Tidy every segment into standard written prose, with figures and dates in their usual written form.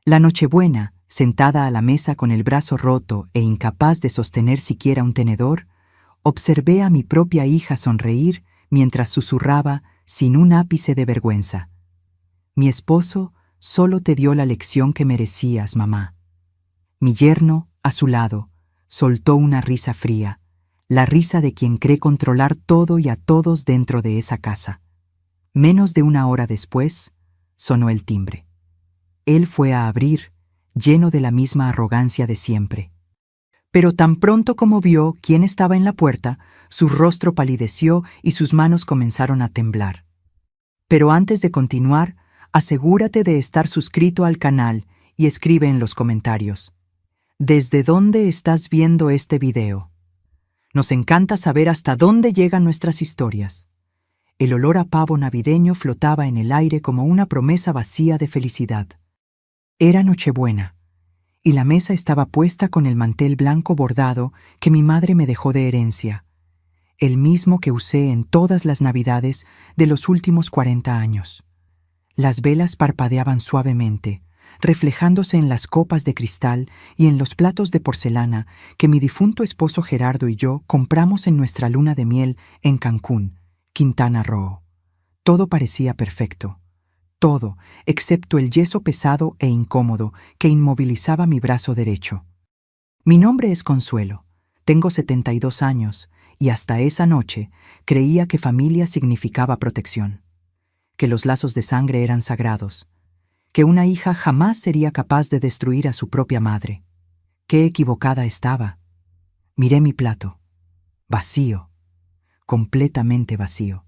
La Nochebuena, sentada a la mesa con el brazo roto e incapaz de sostener siquiera un tenedor, observé a mi propia hija sonreír mientras susurraba sin un ápice de vergüenza: «Mi esposo solo te dio la lección que merecías, mamá». Mi yerno, a su lado, soltó una risa fría, la risa de quien cree controlar todo y a todos dentro de esa casa. Menos de una hora después, sonó el timbre. Él fue a abrir, lleno de la misma arrogancia de siempre. Pero tan pronto como vio quién estaba en la puerta, su rostro palideció y sus manos comenzaron a temblar. Pero antes de continuar, asegúrate de estar suscrito al canal y escribe en los comentarios: ¿desde dónde estás viendo este video? Nos encanta saber hasta dónde llegan nuestras historias. El olor a pavo navideño flotaba en el aire como una promesa vacía de felicidad. Era Nochebuena, y la mesa estaba puesta con el mantel blanco bordado que mi madre me dejó de herencia, el mismo que usé en todas las Navidades de los últimos 40 años. Las velas parpadeaban suavemente, reflejándose en las copas de cristal y en los platos de porcelana que mi difunto esposo Gerardo y yo compramos en nuestra luna de miel en Cancún, Quintana Roo. Todo parecía perfecto. Todo, excepto el yeso pesado e incómodo que inmovilizaba mi brazo derecho. Mi nombre es Consuelo, tengo 72 años y hasta esa noche creía que familia significaba protección, que los lazos de sangre eran sagrados, que una hija jamás sería capaz de destruir a su propia madre. Qué equivocada estaba. Miré mi plato. Vacío, completamente vacío.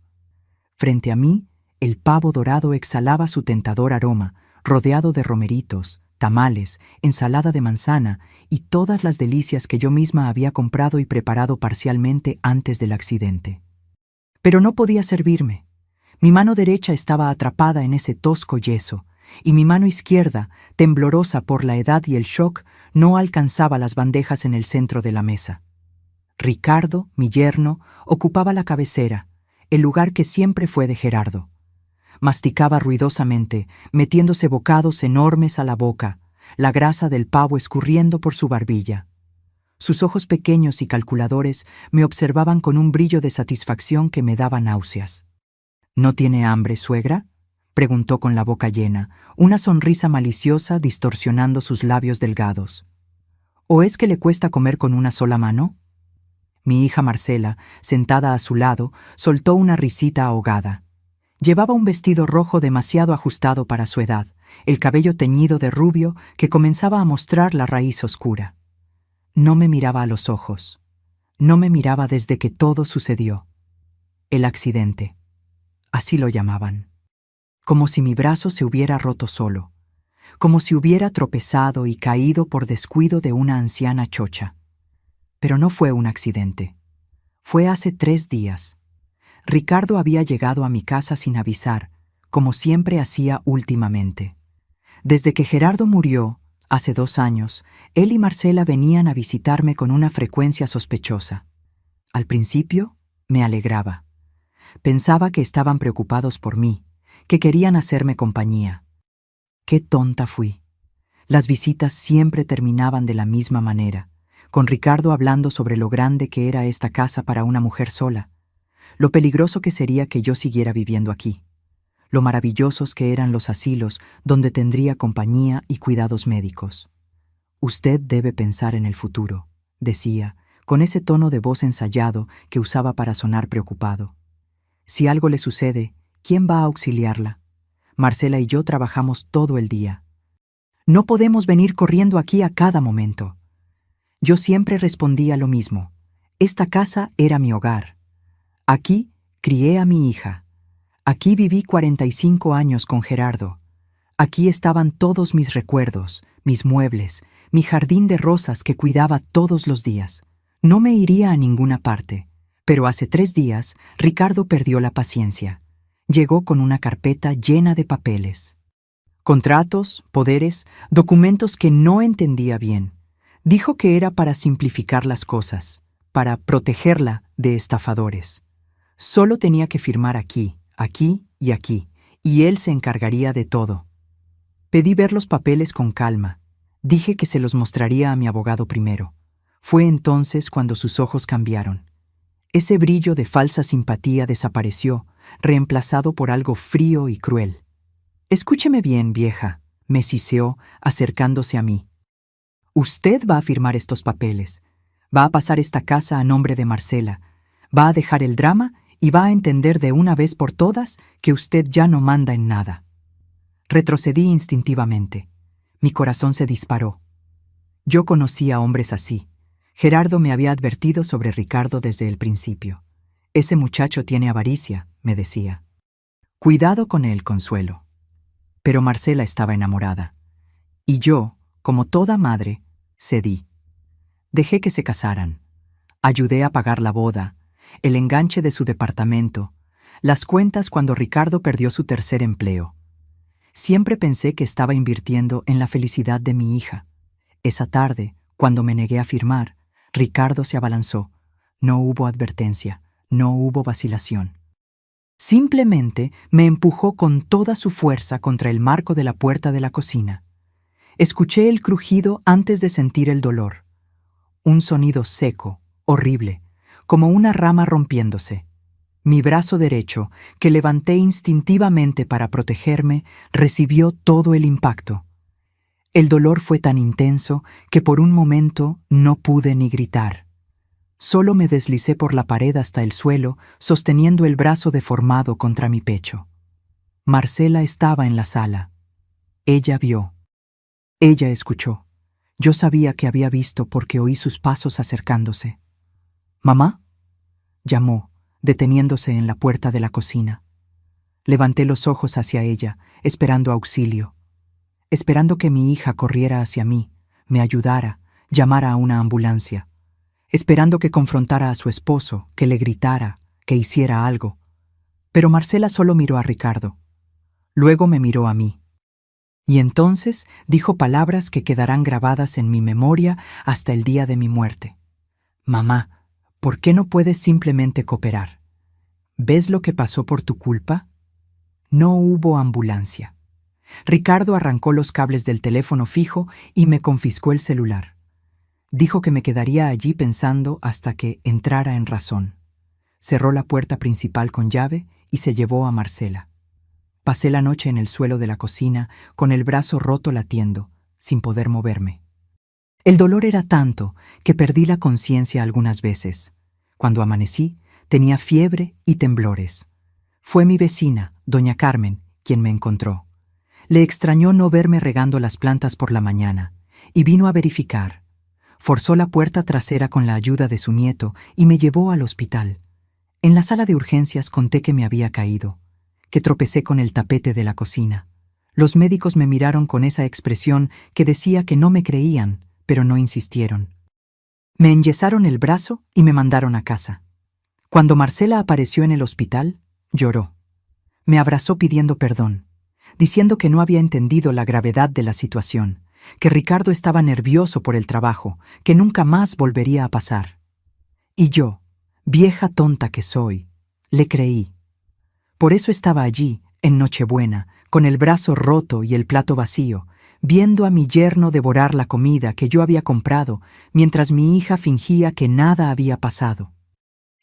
Frente a mí, el pavo dorado exhalaba su tentador aroma, rodeado de romeritos, tamales, ensalada de manzana y todas las delicias que yo misma había comprado y preparado parcialmente antes del accidente. Pero no podía servirme. Mi mano derecha estaba atrapada en ese tosco yeso, y mi mano izquierda, temblorosa por la edad y el shock, no alcanzaba las bandejas en el centro de la mesa. Ricardo, mi yerno, ocupaba la cabecera, el lugar que siempre fue de Gerardo. Masticaba ruidosamente, metiéndose bocados enormes a la boca, la grasa del pavo escurriendo por su barbilla. Sus ojos pequeños y calculadores me observaban con un brillo de satisfacción que me daba náuseas. ¿No tiene hambre, suegra?, preguntó con la boca llena, una sonrisa maliciosa distorsionando sus labios delgados. ¿O es que le cuesta comer con una sola mano? Mi hija Marcela, sentada a su lado, soltó una risita ahogada. Llevaba un vestido rojo demasiado ajustado para su edad, el cabello teñido de rubio que comenzaba a mostrar la raíz oscura. No me miraba a los ojos. No me miraba desde que todo sucedió. El accidente. Así lo llamaban. Como si mi brazo se hubiera roto solo. Como si hubiera tropezado y caído por descuido de una anciana chocha. Pero no fue un accidente. Fue hace 3 días. Ricardo había llegado a mi casa sin avisar, como siempre hacía últimamente. Desde que Gerardo murió, hace 2 años, él y Marcela venían a visitarme con una frecuencia sospechosa. Al principio, me alegraba. Pensaba que estaban preocupados por mí, que querían hacerme compañía. Qué tonta fui. Las visitas siempre terminaban de la misma manera, con Ricardo hablando sobre lo grande que era esta casa para una mujer sola, lo peligroso que sería que yo siguiera viviendo aquí, lo maravillosos que eran los asilos donde tendría compañía y cuidados médicos. Usted debe pensar en el futuro, decía, con ese tono de voz ensayado que usaba para sonar preocupado. Si algo le sucede, ¿quién va a auxiliarla? Marcela y yo trabajamos todo el día. No podemos venir corriendo aquí a cada momento. Yo siempre respondía lo mismo. Esta casa era mi hogar. Aquí crié a mi hija. Aquí viví 45 años con Gerardo. Aquí estaban todos mis recuerdos, mis muebles, mi jardín de rosas que cuidaba todos los días. No me iría a ninguna parte, pero hace 3 días Ricardo perdió la paciencia. Llegó con una carpeta llena de papeles. Contratos, poderes, documentos que no entendía bien. Dijo que era para simplificar las cosas, para protegerla de estafadores. Solo tenía que firmar aquí, aquí y aquí, y él se encargaría de todo. Pedí ver los papeles con calma. Dije que se los mostraría a mi abogado primero. Fue entonces cuando sus ojos cambiaron. Ese brillo de falsa simpatía desapareció, reemplazado por algo frío y cruel. «Escúcheme bien, vieja», me siseó, acercándose a mí. «Usted va a firmar estos papeles. Va a pasar esta casa a nombre de Marcela. Va a dejar el drama y va a entender de una vez por todas que usted ya no manda en nada». Retrocedí instintivamente. Mi corazón se disparó. Yo conocía a hombres así. Gerardo me había advertido sobre Ricardo desde el principio. «Ese muchacho tiene avaricia», me decía. «Cuidado con él, Consuelo». Pero Marcela estaba enamorada. Y yo, como toda madre, cedí. Dejé que se casaran. Ayudé a pagar la boda, el enganche de su departamento, las cuentas cuando Ricardo perdió su tercer empleo. Siempre pensé que estaba invirtiendo en la felicidad de mi hija. Esa tarde, cuando me negué a firmar, Ricardo se abalanzó. No hubo advertencia, no hubo vacilación. Simplemente me empujó con toda su fuerza contra el marco de la puerta de la cocina. Escuché el crujido antes de sentir el dolor. Un sonido seco, horrible, como una rama rompiéndose. Mi brazo derecho, que levanté instintivamente para protegerme, recibió todo el impacto. El dolor fue tan intenso que por un momento no pude ni gritar. Solo me deslicé por la pared hasta el suelo, sosteniendo el brazo deformado contra mi pecho. Marcela estaba en la sala. Ella vio. Ella escuchó. Yo sabía que había visto porque oí sus pasos acercándose. «¿Mamá?», llamó, deteniéndose en la puerta de la cocina. Levanté los ojos hacia ella, esperando auxilio. Esperando que mi hija corriera hacia mí, me ayudara, llamara a una ambulancia. Esperando que confrontara a su esposo, que le gritara, que hiciera algo. Pero Marcela solo miró a Ricardo. Luego me miró a mí. Y entonces dijo palabras que quedarán grabadas en mi memoria hasta el día de mi muerte. «Mamá, ¿por qué no puedes simplemente cooperar? ¿Ves lo que pasó por tu culpa?» No hubo ambulancia. Ricardo arrancó los cables del teléfono fijo y me confiscó el celular. Dijo que me quedaría allí pensando hasta que entrara en razón. Cerró la puerta principal con llave y se llevó a Marcela. Pasé la noche en el suelo de la cocina, con el brazo roto latiendo, sin poder moverme. El dolor era tanto que perdí la conciencia algunas veces. Cuando amanecí, tenía fiebre y temblores. Fue mi vecina, doña Carmen, quien me encontró. Le extrañó no verme regando las plantas por la mañana, y vino a verificar. Forzó la puerta trasera con la ayuda de su nieto y me llevó al hospital. En la sala de urgencias conté que me había caído, que tropecé con el tapete de la cocina. Los médicos me miraron con esa expresión que decía que no me creían, pero no insistieron. Me enyesaron el brazo y me mandaron a casa. Cuando Marcela apareció en el hospital, lloró. Me abrazó pidiendo perdón, diciendo que no había entendido la gravedad de la situación, que Ricardo estaba nervioso por el trabajo, que nunca más volvería a pasar. Y yo, vieja tonta que soy, le creí. Por eso estaba allí, en Nochebuena, con el brazo roto y el plato vacío, viendo a mi yerno devorar la comida que yo había comprado, mientras mi hija fingía que nada había pasado.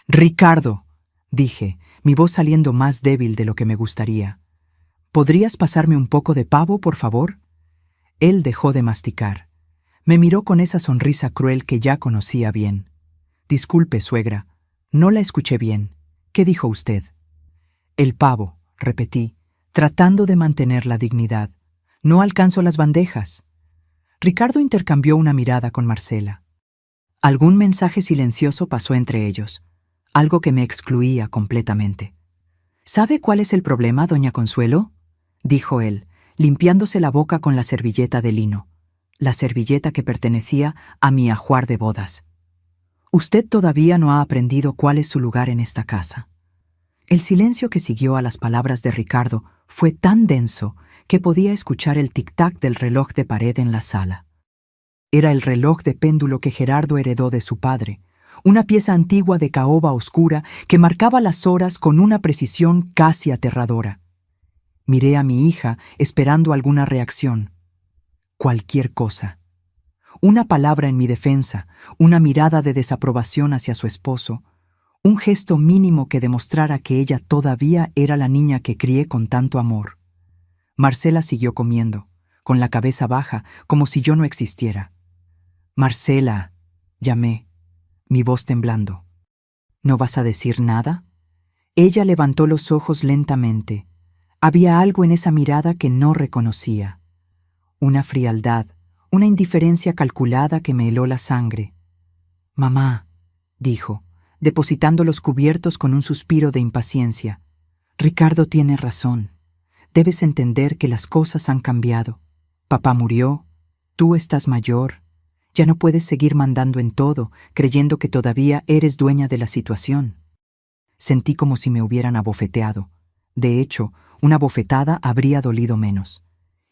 «Ricardo», dije, mi voz saliendo más débil de lo que me gustaría, «¿podrías pasarme un poco de pavo, por favor?» Él dejó de masticar. Me miró con esa sonrisa cruel que ya conocía bien. «Disculpe, suegra, no la escuché bien. ¿Qué dijo usted?» «El pavo», repetí, tratando de mantener la dignidad. «No alcanzo las bandejas». Ricardo intercambió una mirada con Marcela. Algún mensaje silencioso pasó entre ellos, algo que me excluía completamente. «¿Sabe cuál es el problema, doña Consuelo?», dijo él, limpiándose la boca con la servilleta de lino, la servilleta que pertenecía a mi ajuar de bodas. «Usted todavía no ha aprendido cuál es su lugar en esta casa». El silencio que siguió a las palabras de Ricardo fue tan denso que podía escuchar el tic-tac del reloj de pared en la sala. Era el reloj de péndulo que Gerardo heredó de su padre, una pieza antigua de caoba oscura que marcaba las horas con una precisión casi aterradora. Miré a mi hija esperando alguna reacción. Cualquier cosa. Una palabra en mi defensa, una mirada de desaprobación hacia su esposo, un gesto mínimo que demostrara que ella todavía era la niña que crié con tanto amor. Marcela siguió comiendo, con la cabeza baja, como si yo no existiera. «Marcela», llamé, mi voz temblando. «¿No vas a decir nada?» Ella levantó los ojos lentamente. Había algo en esa mirada que no reconocía. Una frialdad, una indiferencia calculada que me heló la sangre. «Mamá», dijo, depositando los cubiertos con un suspiro de impaciencia. «Ricardo tiene razón. Debes entender que las cosas han cambiado. Papá murió, tú estás mayor. Ya no puedes seguir mandando en todo, creyendo que todavía eres dueña de la situación». Sentí como si me hubieran abofeteado. De hecho, una bofetada habría dolido menos.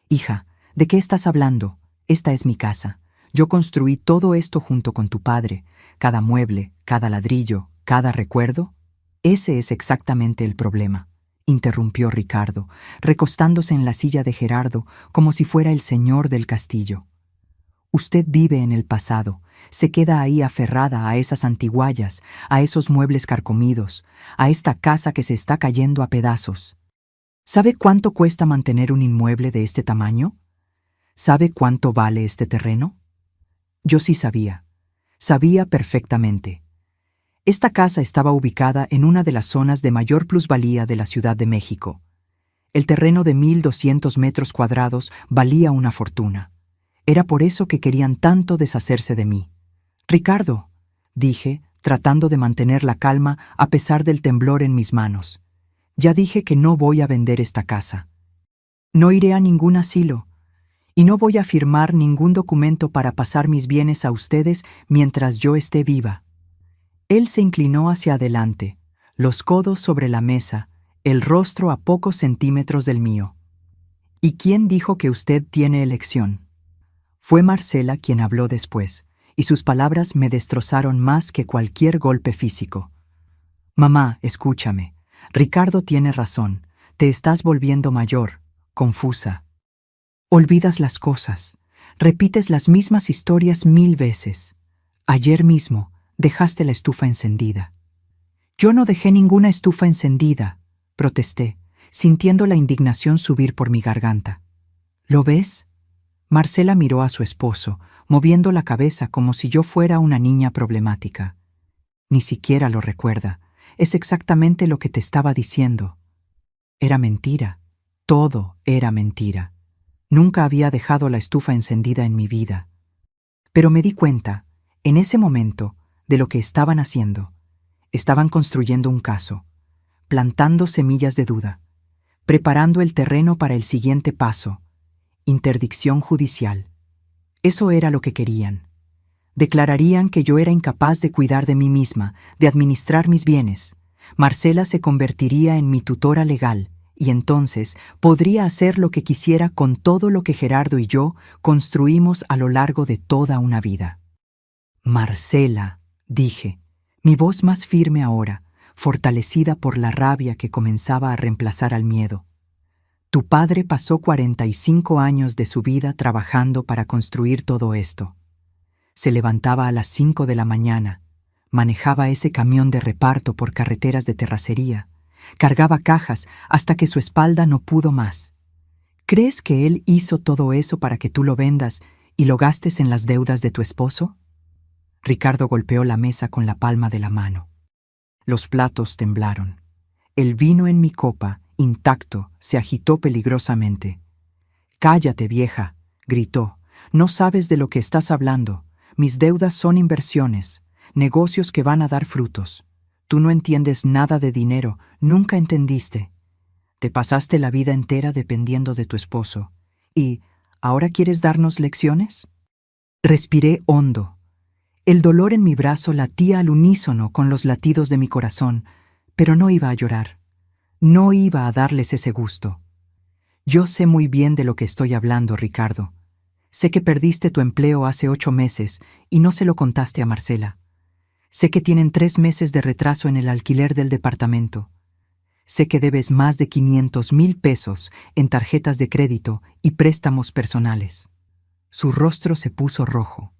«Hija, ¿de qué estás hablando? Esta es mi casa. Yo construí todo esto junto con tu padre. Cada mueble, cada ladrillo, cada recuerdo». «Ese es exactamente el problema», interrumpió Ricardo, recostándose en la silla de Gerardo como si fuera el señor del castillo. «Usted vive en el pasado, se queda ahí aferrada a esas antiguallas, a esos muebles carcomidos, a esta casa que se está cayendo a pedazos. ¿Sabe cuánto cuesta mantener un inmueble de este tamaño? ¿Sabe cuánto vale este terreno?» Yo sí sabía. Sabía perfectamente. Esta casa estaba ubicada en una de las zonas de mayor plusvalía de la Ciudad de México. El terreno de 1,200 metros cuadrados valía una fortuna. Era por eso que querían tanto deshacerse de mí. «Ricardo», dije, tratando de mantener la calma a pesar del temblor en mis manos. «Ya dije que no voy a vender esta casa. No iré a ningún asilo. Y no voy a firmar ningún documento para pasar mis bienes a ustedes mientras yo esté viva». Él se inclinó hacia adelante, los codos sobre la mesa, el rostro a pocos centímetros del mío. «¿Y quién dijo que usted tiene elección?» Fue Marcela quien habló después, y sus palabras me destrozaron más que cualquier golpe físico. «Mamá, escúchame. Ricardo tiene razón. Te estás volviendo mayor, confusa. Olvidas las cosas. Repites las mismas historias 1000 veces. Ayer mismo dejaste la estufa encendida». «Yo no dejé ninguna estufa encendida», protesté, sintiendo la indignación subir por mi garganta. «¿Lo ves?». Marcela miró a su esposo, moviendo la cabeza como si yo fuera una niña problemática. «Ni siquiera lo recuerda. Es exactamente lo que te estaba diciendo». Era mentira. Todo era mentira. Nunca había dejado la estufa encendida en mi vida. Pero me di cuenta, en ese momento, de lo que estaban haciendo. Estaban construyendo un caso, plantando semillas de duda, preparando el terreno para el siguiente paso: interdicción judicial. Eso era lo que querían. Declararían que yo era incapaz de cuidar de mí misma, de administrar mis bienes. Marcela se convertiría en mi tutora legal, y entonces podría hacer lo que quisiera con todo lo que Gerardo y yo construimos a lo largo de toda una vida. «Marcela», dije, mi voz más firme ahora, fortalecida por la rabia que comenzaba a reemplazar al miedo. «Tu padre pasó 45 años de su vida trabajando para construir todo esto. Se levantaba a las 5 de la mañana, manejaba ese camión de reparto por carreteras de terracería, cargaba cajas hasta que su espalda no pudo más. ¿Crees que él hizo todo eso para que tú lo vendas y lo gastes en las deudas de tu esposo?» Ricardo golpeó la mesa con la palma de la mano. Los platos temblaron. El vino en mi copa, intacto, se agitó peligrosamente. «Cállate, vieja», gritó. «No sabes de lo que estás hablando. Mis deudas son inversiones, negocios que van a dar frutos. Tú no entiendes nada de dinero, nunca entendiste. Te pasaste la vida entera dependiendo de tu esposo. ¿Y ahora quieres darnos lecciones?» Respiré hondo. El dolor en mi brazo latía al unísono con los latidos de mi corazón, pero no iba a llorar. No iba a darles ese gusto. «Yo sé muy bien de lo que estoy hablando, Ricardo. Sé que perdiste tu empleo hace 8 meses y no se lo contaste a Marcela. Sé que tienen 3 meses de retraso en el alquiler del departamento. Sé que debes más de 500,000 pesos en tarjetas de crédito y préstamos personales. Su rostro se puso rojo.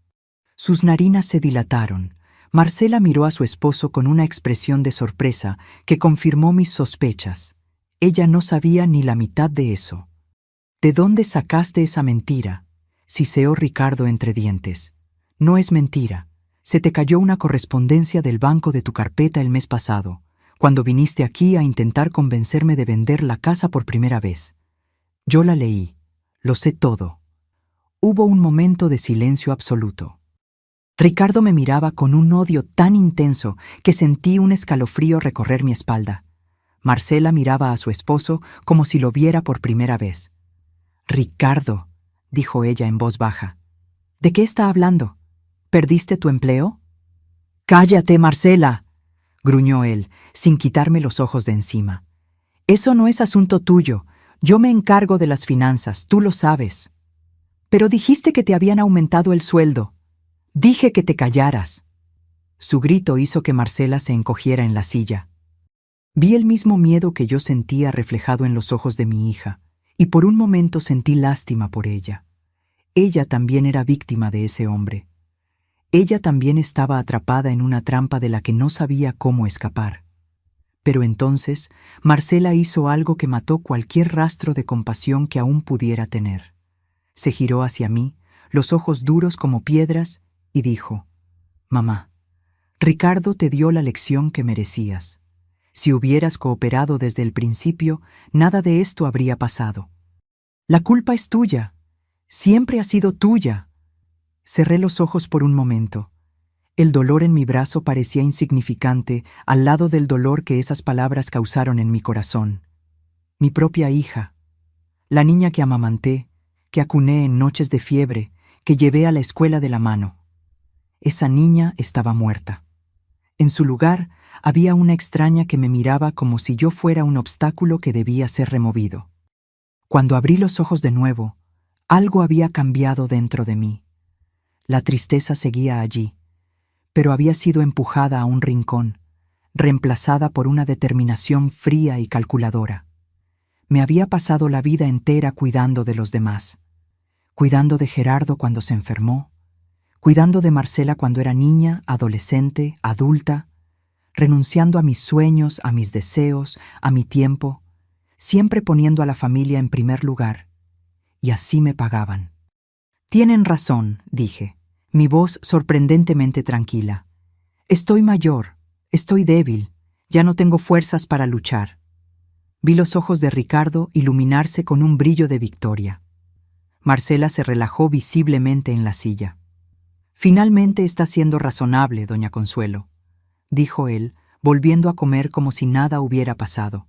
Sus narinas se dilataron. Marcela miró a su esposo con una expresión de sorpresa que confirmó mis sospechas. Ella no sabía ni la mitad de eso. ¿De dónde sacaste esa mentira?, siseó Ricardo entre dientes. No es mentira. Se te cayó una correspondencia del banco de tu carpeta el mes pasado, cuando viniste aquí a intentar convencerme de vender la casa por primera vez. Yo la leí. Lo sé todo. Hubo un momento de silencio absoluto. Ricardo me miraba con un odio tan intenso que sentí un escalofrío recorrer mi espalda. Marcela miraba a su esposo como si lo viera por primera vez. «Ricardo», dijo ella en voz baja, «¿de qué está hablando? ¿Perdiste tu empleo?» «Cállate, Marcela», gruñó él, sin quitarme los ojos de encima. «Eso no es asunto tuyo. Yo me encargo de las finanzas, tú lo sabes». «Pero dijiste que te habían aumentado el sueldo». «Dije que te callaras». Su grito hizo que Marcela se encogiera en la silla. Vi el mismo miedo que yo sentía reflejado en los ojos de mi hija, y por un momento sentí lástima por ella. Ella también era víctima de ese hombre. Ella también estaba atrapada en una trampa de la que no sabía cómo escapar. Pero entonces, Marcela hizo algo que mató cualquier rastro de compasión que aún pudiera tener. Se giró hacia mí, los ojos duros como piedras, y dijo: «Mamá, Ricardo te dio la lección que merecías. Si hubieras cooperado desde el principio, nada de esto habría pasado. La culpa es tuya. Siempre ha sido tuya». Cerré los ojos por un momento. El dolor en mi brazo parecía insignificante al lado del dolor que esas palabras causaron en mi corazón. Mi propia hija, la niña que amamanté, que acuné en noches de fiebre, que llevé a la escuela de la mano. Esa niña estaba muerta. En su lugar había una extraña que me miraba como si yo fuera un obstáculo que debía ser removido. Cuando abrí los ojos de nuevo, algo había cambiado dentro de mí. La tristeza seguía allí, pero había sido empujada a un rincón, reemplazada por una determinación fría y calculadora. Me había pasado la vida entera cuidando de los demás, cuidando de Gerardo cuando se enfermó, cuidando de Marcela cuando era niña, adolescente, adulta, renunciando a mis sueños, a mis deseos, a mi tiempo, siempre poniendo a la familia en primer lugar. Y así me pagaban. «Tienen razón», dije, mi voz sorprendentemente tranquila. «Estoy mayor, estoy débil, ya no tengo fuerzas para luchar». Vi los ojos de Ricardo iluminarse con un brillo de victoria. Marcela se relajó visiblemente en la silla. «Finalmente está siendo razonable, doña Consuelo», dijo él, volviendo a comer como si nada hubiera pasado.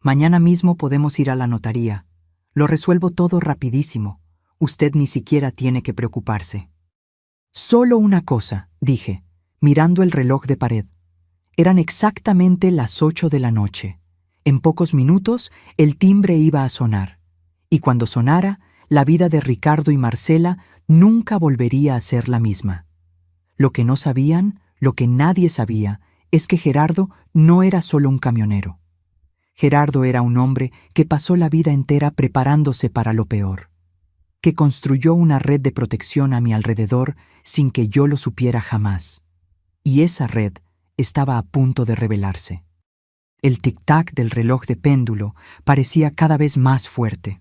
«Mañana mismo podemos ir a la notaría. Lo resuelvo todo rapidísimo. Usted ni siquiera tiene que preocuparse». «Solo una cosa», dije, mirando el reloj de pared. Eran exactamente las 8 de la noche. En pocos minutos el timbre iba a sonar. Y cuando sonara, la vida de Ricardo y Marcela nunca volvería a ser la misma. Lo que no sabían, lo que nadie sabía, es que Gerardo no era solo un camionero. Gerardo era un hombre que pasó la vida entera preparándose para lo peor, que construyó una red de protección a mi alrededor sin que yo lo supiera jamás. Y esa red estaba a punto de revelarse. El tic-tac del reloj de péndulo parecía cada vez más fuerte.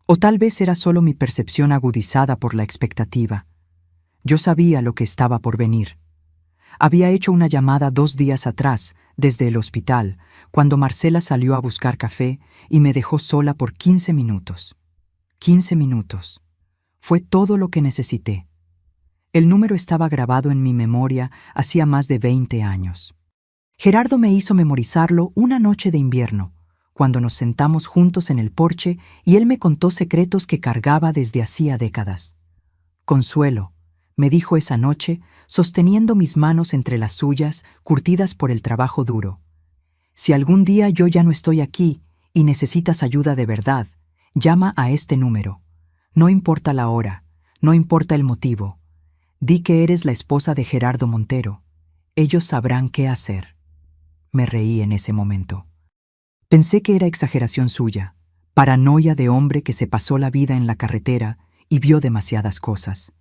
O tal vez era solo mi percepción agudizada por la expectativa. Yo sabía lo que estaba por venir. Había hecho una llamada 2 días atrás, desde el hospital, cuando Marcela salió a buscar café y me dejó sola por 15 minutos. 15 minutos. Fue todo lo que necesité. El número estaba grabado en mi memoria hacía más de 20 años. Gerardo me hizo memorizarlo una noche de invierno, cuando nos sentamos juntos en el porche y él me contó secretos que cargaba desde hacía décadas. «Consuelo», me dijo esa noche, sosteniendo mis manos entre las suyas, curtidas por el trabajo duro. «Si algún día yo ya no estoy aquí y necesitas ayuda de verdad, llama a este número. No importa la hora, no importa el motivo. Di que eres la esposa de Gerardo Montero. Ellos sabrán qué hacer». Me reí en ese momento. Pensé que era exageración suya, paranoia de hombre que se pasó la vida en la carretera y vio demasiadas cosas.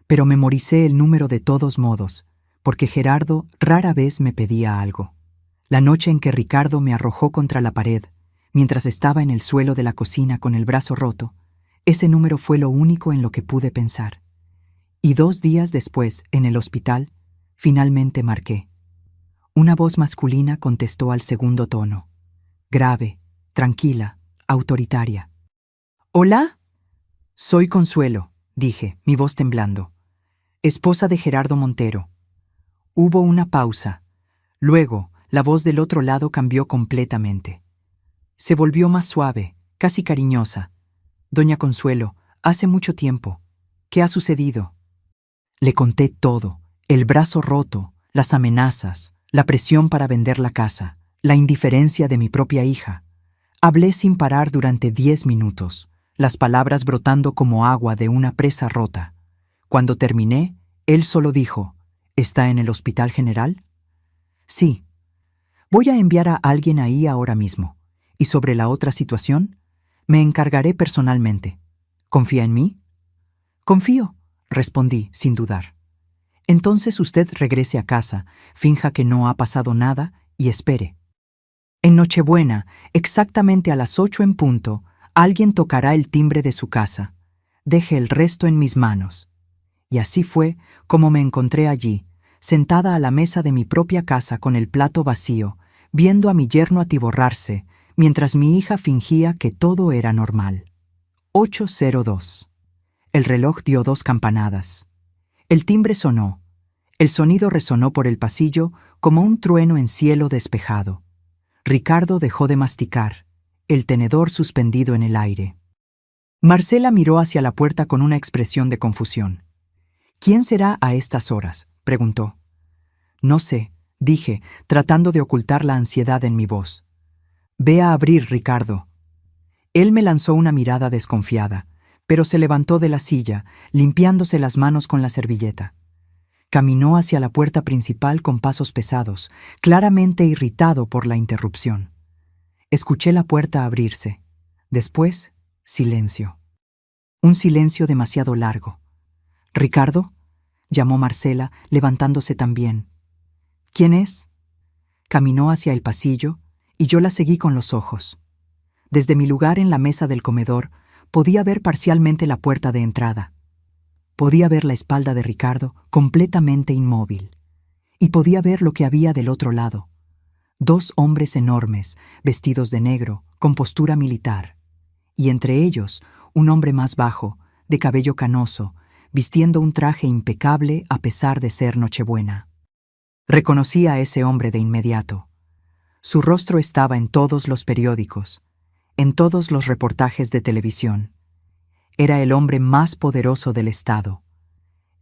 Pero memoricé el número de todos modos, porque Gerardo rara vez me pedía algo. La noche en que Ricardo me arrojó contra la pared, mientras estaba en el suelo de la cocina con el brazo roto, ese número fue lo único en lo que pude pensar. Y 2 días después, en el hospital, finalmente marqué. Una voz masculina contestó al segundo tono, grave, tranquila, autoritaria. «¿Hola?» «Soy Consuelo», dije, mi voz temblando. «Esposa de Gerardo Montero». Hubo una pausa. Luego, la voz del otro lado cambió completamente. Se volvió más suave, casi cariñosa. «Doña Consuelo, hace mucho tiempo. ¿Qué ha sucedido?» Le conté todo, el brazo roto, las amenazas, la presión para vender la casa, la indiferencia de mi propia hija. Hablé sin parar durante 10 minutos, las palabras brotando como agua de una presa rota. Cuando terminé, él solo dijo, «¿Está en el Hospital General?» «Sí. Voy a enviar a alguien ahí ahora mismo. Y sobre la otra situación, me encargaré personalmente. ¿Confía en mí?» «Confío», respondí sin dudar. «Entonces usted regrese a casa, finja que no ha pasado nada y espere. En Nochebuena, exactamente a las 8 en punto, alguien tocará el timbre de su casa. Deje el resto en mis manos». Y así fue como me encontré allí, sentada a la mesa de mi propia casa con el plato vacío, viendo a mi yerno atiborrarse, mientras mi hija fingía que todo era normal. 8:02. El reloj dio 2 campanadas. El timbre sonó. El sonido resonó por el pasillo como un trueno en cielo despejado. Ricardo dejó de masticar, el tenedor suspendido en el aire. Marcela miró hacia la puerta con una expresión de confusión. «¿Quién será a estas horas?», preguntó. «No sé», dije, tratando de ocultar la ansiedad en mi voz. «Ve a abrir, Ricardo». Él me lanzó una mirada desconfiada, pero se levantó de la silla, limpiándose las manos con la servilleta. Caminó hacia la puerta principal con pasos pesados, claramente irritado por la interrupción. Escuché la puerta abrirse. Después, silencio. Un silencio demasiado largo. «¿Ricardo?», llamó Marcela, levantándose también. «¿Quién es?». Caminó hacia el pasillo y yo la seguí con los ojos. Desde mi lugar en la mesa del comedor, podía ver parcialmente la puerta de entrada. Podía ver la espalda de Ricardo completamente inmóvil. Y podía ver lo que había del otro lado. 2 hombres enormes, vestidos de negro, con postura militar. Y entre ellos, un hombre más bajo, de cabello canoso, vistiendo un traje impecable a pesar de ser Nochebuena. Reconocí a ese hombre de inmediato. Su rostro estaba en todos los periódicos, en todos los reportajes de televisión. Era el hombre más poderoso del Estado,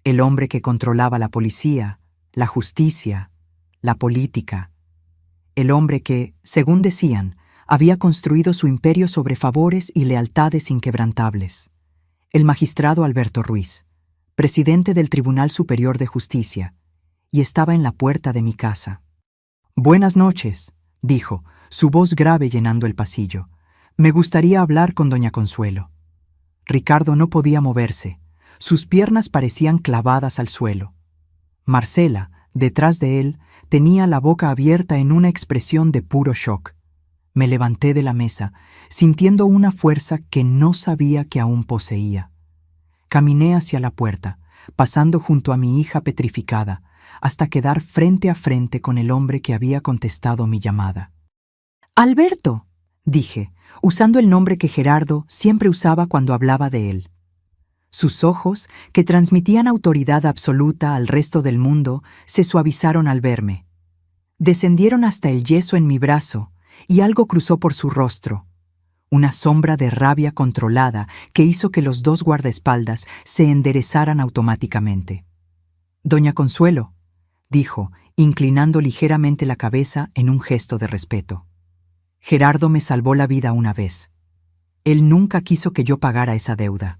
el hombre que controlaba la policía, la justicia, la política, el hombre que, según decían, había construido su imperio sobre favores y lealtades inquebrantables. El magistrado Alberto Ruiz, presidente del Tribunal Superior de Justicia, y estaba en la puerta de mi casa. «Buenas noches», dijo, su voz grave llenando el pasillo. «Me gustaría hablar con doña Consuelo». Ricardo no podía moverse. Sus piernas parecían clavadas al suelo. Marcela, detrás de él, tenía la boca abierta en una expresión de puro shock. Me levanté de la mesa, sintiendo una fuerza que no sabía que aún poseía. Caminé hacia la puerta, pasando junto a mi hija petrificada, hasta quedar frente a frente con el hombre que había contestado mi llamada. «Alberto», dije, usando el nombre que Gerardo siempre usaba cuando hablaba de él. Sus ojos, que transmitían autoridad absoluta al resto del mundo, se suavizaron al verme. Descendieron hasta el yeso en mi brazo, y algo cruzó por su rostro. Una sombra de rabia controlada que hizo que los 2 guardaespaldas se enderezaran automáticamente. «Doña Consuelo», dijo, inclinando ligeramente la cabeza en un gesto de respeto. «Gerardo me salvó la vida una vez. Él nunca quiso que yo pagara esa deuda.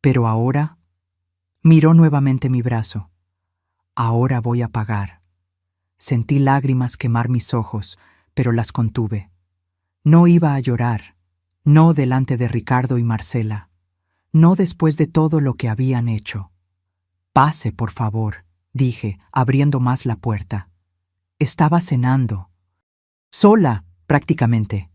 Pero ahora...». Miró nuevamente mi brazo. «Ahora voy a pagar». Sentí lágrimas quemar mis ojos, pero las contuve. No iba a llorar, no delante de Ricardo y Marcela, no después de todo lo que habían hecho. «Pase, por favor», dije, abriendo más la puerta. Estaba cenando. Sola, prácticamente.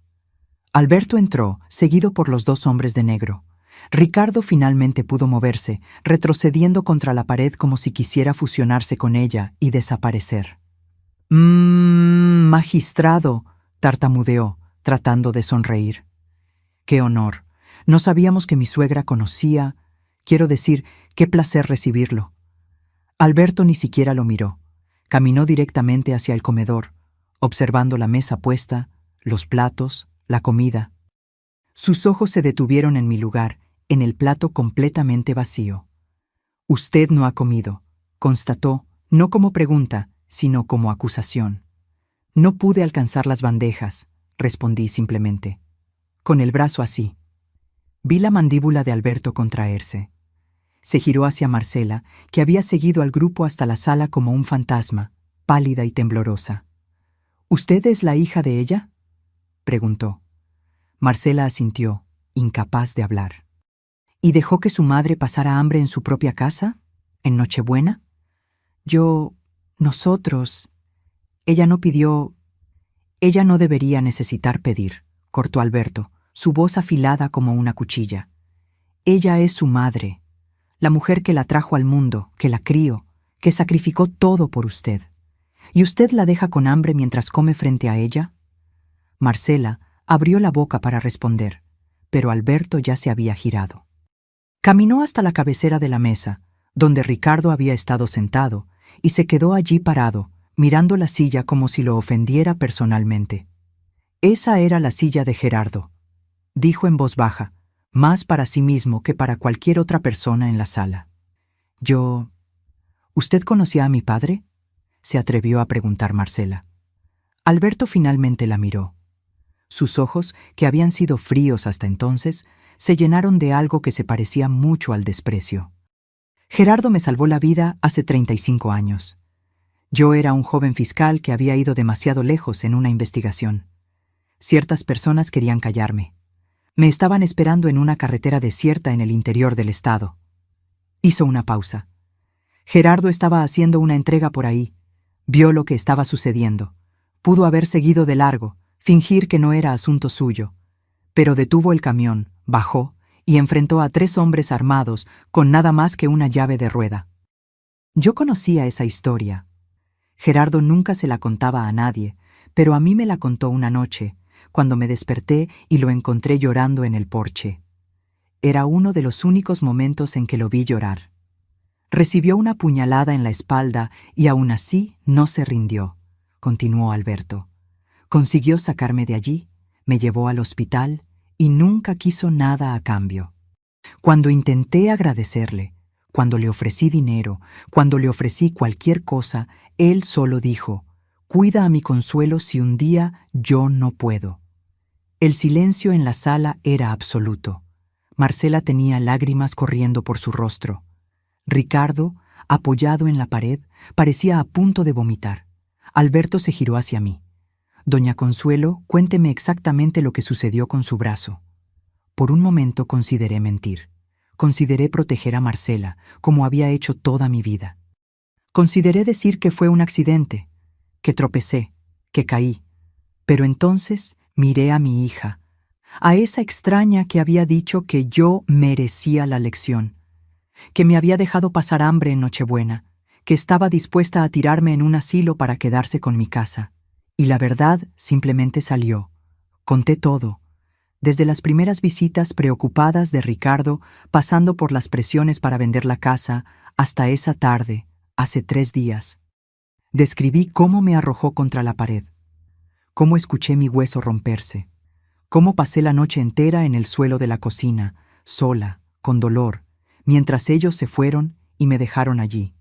Alberto entró, seguido por los dos hombres de negro. Ricardo finalmente pudo moverse, retrocediendo contra la pared como si quisiera fusionarse con ella y desaparecer. Magistrado», tartamudeó, tratando de sonreír. «Qué honor. No sabíamos que mi suegra conocía. Quiero decir, qué placer recibirlo». Alberto ni siquiera lo miró. Caminó directamente hacia el comedor, observando la mesa puesta, los platos, la comida. Sus ojos se detuvieron en mi lugar, en el plato completamente vacío. «Usted no ha comido», constató, no como pregunta, sino como acusación. «No pude alcanzar las bandejas», respondí simplemente. Con el brazo así. Vi la mandíbula de Alberto contraerse. Se giró hacia Marcela, que había seguido al grupo hasta la sala como un fantasma, pálida y temblorosa. «¿Usted es la hija de ella?», preguntó. Marcela asintió, incapaz de hablar. «¿Y dejó que su madre pasara hambre en su propia casa? ¿En Nochebuena?» Nosotros... Ella no pidió... Ella no debería necesitar pedir», cortó Alberto, su voz afilada como una cuchilla. «Ella es su madre, la mujer que la trajo al mundo, que la crió, que sacrificó todo por usted. ¿Y usted la deja con hambre mientras come frente a ella?» Marcela abrió la boca para responder, pero Alberto ya se había girado. Caminó hasta la cabecera de la mesa, donde Ricardo había estado sentado, y se quedó allí parado, mirando la silla como si lo ofendiera personalmente. «Esa era la silla de Gerardo», dijo en voz baja, más para sí mismo que para cualquier otra persona en la sala. «¿Usted conocía a mi padre?», se atrevió a preguntar Marcela. Alberto finalmente la miró. Sus ojos, que habían sido fríos hasta entonces, se llenaron de algo que se parecía mucho al desprecio. «Gerardo me salvó la vida hace 35 años. Yo era un joven fiscal que había ido demasiado lejos en una investigación. Ciertas personas querían callarme. Me estaban esperando en una carretera desierta en el interior del estado». Hizo una pausa. «Gerardo estaba haciendo una entrega por ahí. Vio lo que estaba sucediendo. Pudo haber seguido de largo, fingir que no era asunto suyo. Pero detuvo el camión, bajó y enfrentó a 3 hombres armados con nada más que una llave de rueda. Yo conocía esa historia. Gerardo nunca se la contaba a nadie, pero a mí me la contó una noche, cuando me desperté y lo encontré llorando en el porche. Era uno de los únicos momentos en que lo vi llorar. Recibió una puñalada en la espalda y aún así no se rindió», continuó Alberto. «Consiguió sacarme de allí, me llevó al hospital y nunca quiso nada a cambio. Cuando intenté agradecerle, cuando le ofrecí dinero, cuando le ofrecí cualquier cosa, él solo dijo: «Cuida a mi Consuelo si un día yo no puedo». El silencio en la sala era absoluto. Marcela tenía lágrimas corriendo por su rostro. Ricardo, apoyado en la pared, parecía a punto de vomitar. Alberto se giró hacia mí. «Doña Consuelo, cuénteme exactamente lo que sucedió con su brazo». Por un momento consideré mentir. Consideré proteger a Marcela, como había hecho toda mi vida. Consideré decir que fue un accidente, que tropecé, que caí. Pero entonces miré a mi hija, a esa extraña que había dicho que yo merecía la lección, que me había dejado pasar hambre en Nochebuena, que estaba dispuesta a tirarme en un asilo para quedarse con mi casa. Y la verdad simplemente salió. Conté todo, desde las primeras visitas preocupadas de Ricardo, pasando por las presiones para vender la casa, hasta esa tarde, hace 3 días. Describí cómo me arrojó contra la pared, cómo escuché mi hueso romperse, cómo pasé la noche entera en el suelo de la cocina, sola, con dolor, mientras ellos se fueron y me dejaron allí.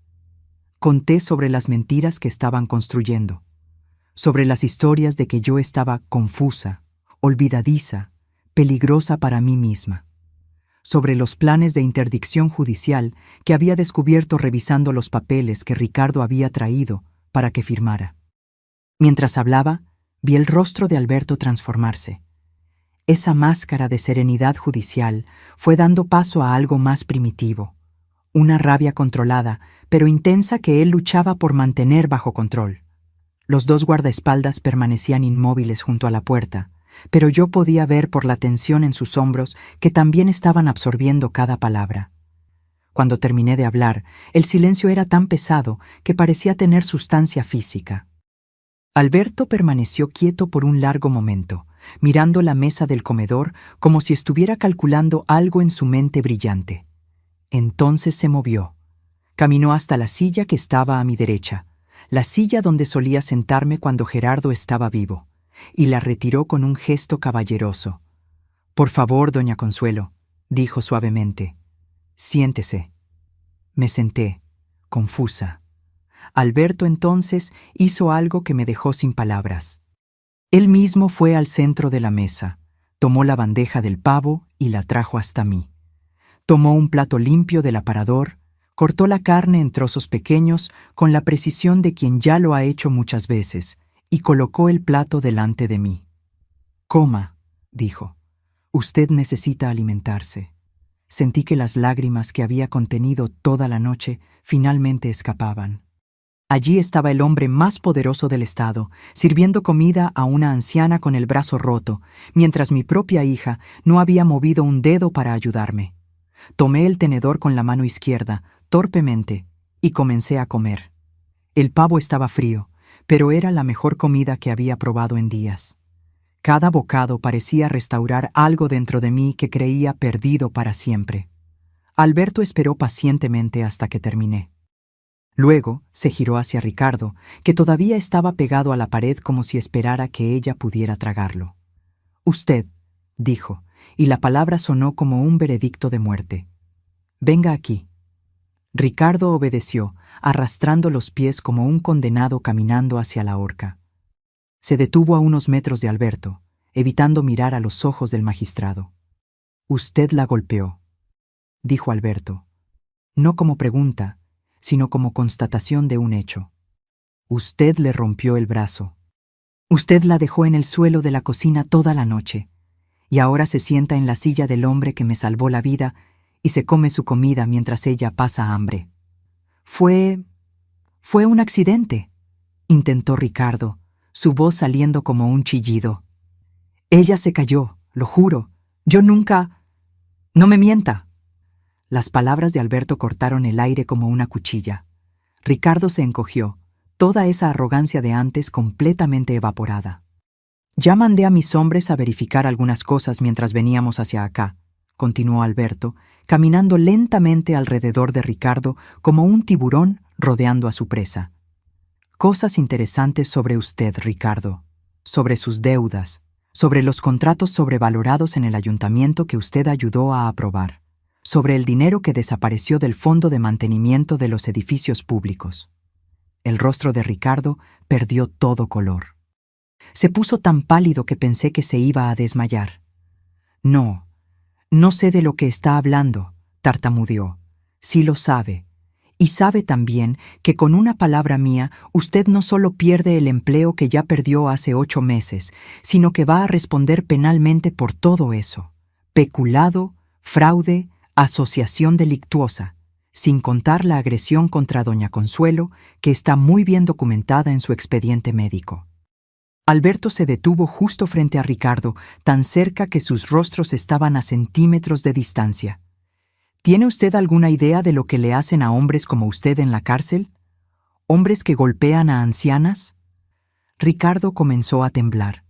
Conté sobre las mentiras que estaban construyendo, sobre las historias de que yo estaba confusa, olvidadiza, peligrosa para mí misma, sobre los planes de interdicción judicial que había descubierto revisando los papeles que Ricardo había traído para que firmara. Mientras hablaba, vi el rostro de Alberto transformarse. Esa máscara de serenidad judicial fue dando paso a algo más primitivo, una rabia controlada, pero intensa que él luchaba por mantener bajo control. Los dos guardaespaldas permanecían inmóviles junto a la puerta, pero yo podía ver por la tensión en sus hombros que también estaban absorbiendo cada palabra. Cuando terminé de hablar, el silencio era tan pesado que parecía tener sustancia física. Alberto permaneció quieto por un largo momento, mirando la mesa del comedor como si estuviera calculando algo en su mente brillante. Entonces se movió. Caminó hasta la silla que estaba a mi derecha, la silla donde solía sentarme cuando Gerardo estaba vivo, y la retiró con un gesto caballeroso. «Por favor, doña Consuelo», dijo suavemente. «Siéntese». Me senté, confusa. Alberto entonces hizo algo que me dejó sin palabras. Él mismo fue al centro de la mesa, tomó la bandeja del pavo y la trajo hasta mí. Tomó un plato limpio del aparador, cortó la carne en trozos pequeños con la precisión de quien ya lo ha hecho muchas veces, y colocó el plato delante de mí. «Coma», dijo. «Usted necesita alimentarse». Sentí que las lágrimas que había contenido toda la noche finalmente escapaban. Allí estaba el hombre más poderoso del estado, sirviendo comida a una anciana con el brazo roto, mientras mi propia hija no había movido un dedo para ayudarme. Tomé el tenedor con la mano izquierda, torpemente, y comencé a comer. El pavo estaba frío, pero era la mejor comida que había probado en días. Cada bocado parecía restaurar algo dentro de mí que creía perdido para siempre. Alberto esperó pacientemente hasta que terminé. Luego se giró hacia Ricardo, que todavía estaba pegado a la pared como si esperara que ella pudiera tragarlo. «Usted», dijo, y la palabra sonó como un veredicto de muerte. «Venga aquí». Ricardo obedeció, arrastrando los pies como un condenado caminando hacia la horca. Se detuvo a unos metros de Alberto, evitando mirar a los ojos del magistrado. «Usted la golpeó», dijo Alberto, no como pregunta, sino como constatación de un hecho. «Usted le rompió el brazo. Usted la dejó en el suelo de la cocina toda la noche, y ahora se sienta en la silla del hombre que me salvó la vida y se come su comida mientras ella pasa hambre». Fue un accidente», intentó Ricardo, su voz saliendo como un chillido. «Ella se cayó, lo juro. Yo nunca... No me mienta». Las palabras de Alberto cortaron el aire como una cuchilla. Ricardo se encogió, toda esa arrogancia de antes completamente evaporada. «Ya mandé a mis hombres a verificar algunas cosas mientras veníamos hacia acá», continuó Alberto, caminando lentamente alrededor de Ricardo como un tiburón rodeando a su presa. «Cosas interesantes sobre usted, Ricardo, sobre sus deudas, sobre los contratos sobrevalorados en el ayuntamiento que usted ayudó a aprobar, sobre el dinero que desapareció del fondo de mantenimiento de los edificios públicos». El rostro de Ricardo perdió todo color. Se puso tan pálido que pensé que se iba a desmayar. No sé de lo que está hablando», tartamudeó. «Sí lo sabe. Y sabe también que con una palabra mía usted no solo pierde el empleo que ya perdió hace 8 meses, sino que va a responder penalmente por todo eso. Peculado, fraude, asociación delictuosa, sin contar la agresión contra doña Consuelo, que está muy bien documentada en su expediente médico». Alberto se detuvo justo frente a Ricardo, tan cerca que sus rostros estaban a centímetros de distancia. «¿Tiene usted alguna idea de lo que le hacen a hombres como usted en la cárcel? ¿Hombres que golpean a ancianas?» Ricardo comenzó a temblar.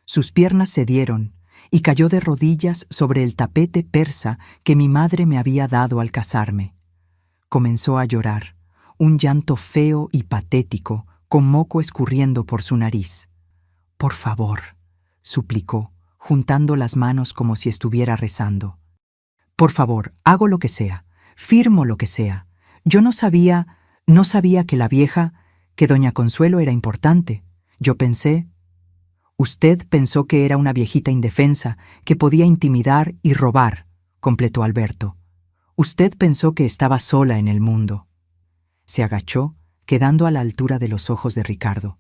Sus piernas cedieron y cayó de rodillas sobre el tapete persa que mi madre me había dado al casarme. Comenzó a llorar, un llanto feo y patético, con moco escurriendo por su nariz. «Por favor», suplicó, juntando las manos como si estuviera rezando. «Por favor, hago lo que sea, firmo lo que sea. Yo no sabía que la vieja, que doña Consuelo era importante. Yo pensé...». «Usted pensó que era una viejita indefensa, que podía intimidar y robar», completó Alberto. «Usted pensó que estaba sola en el mundo». Se agachó, quedando a la altura de los ojos de Ricardo.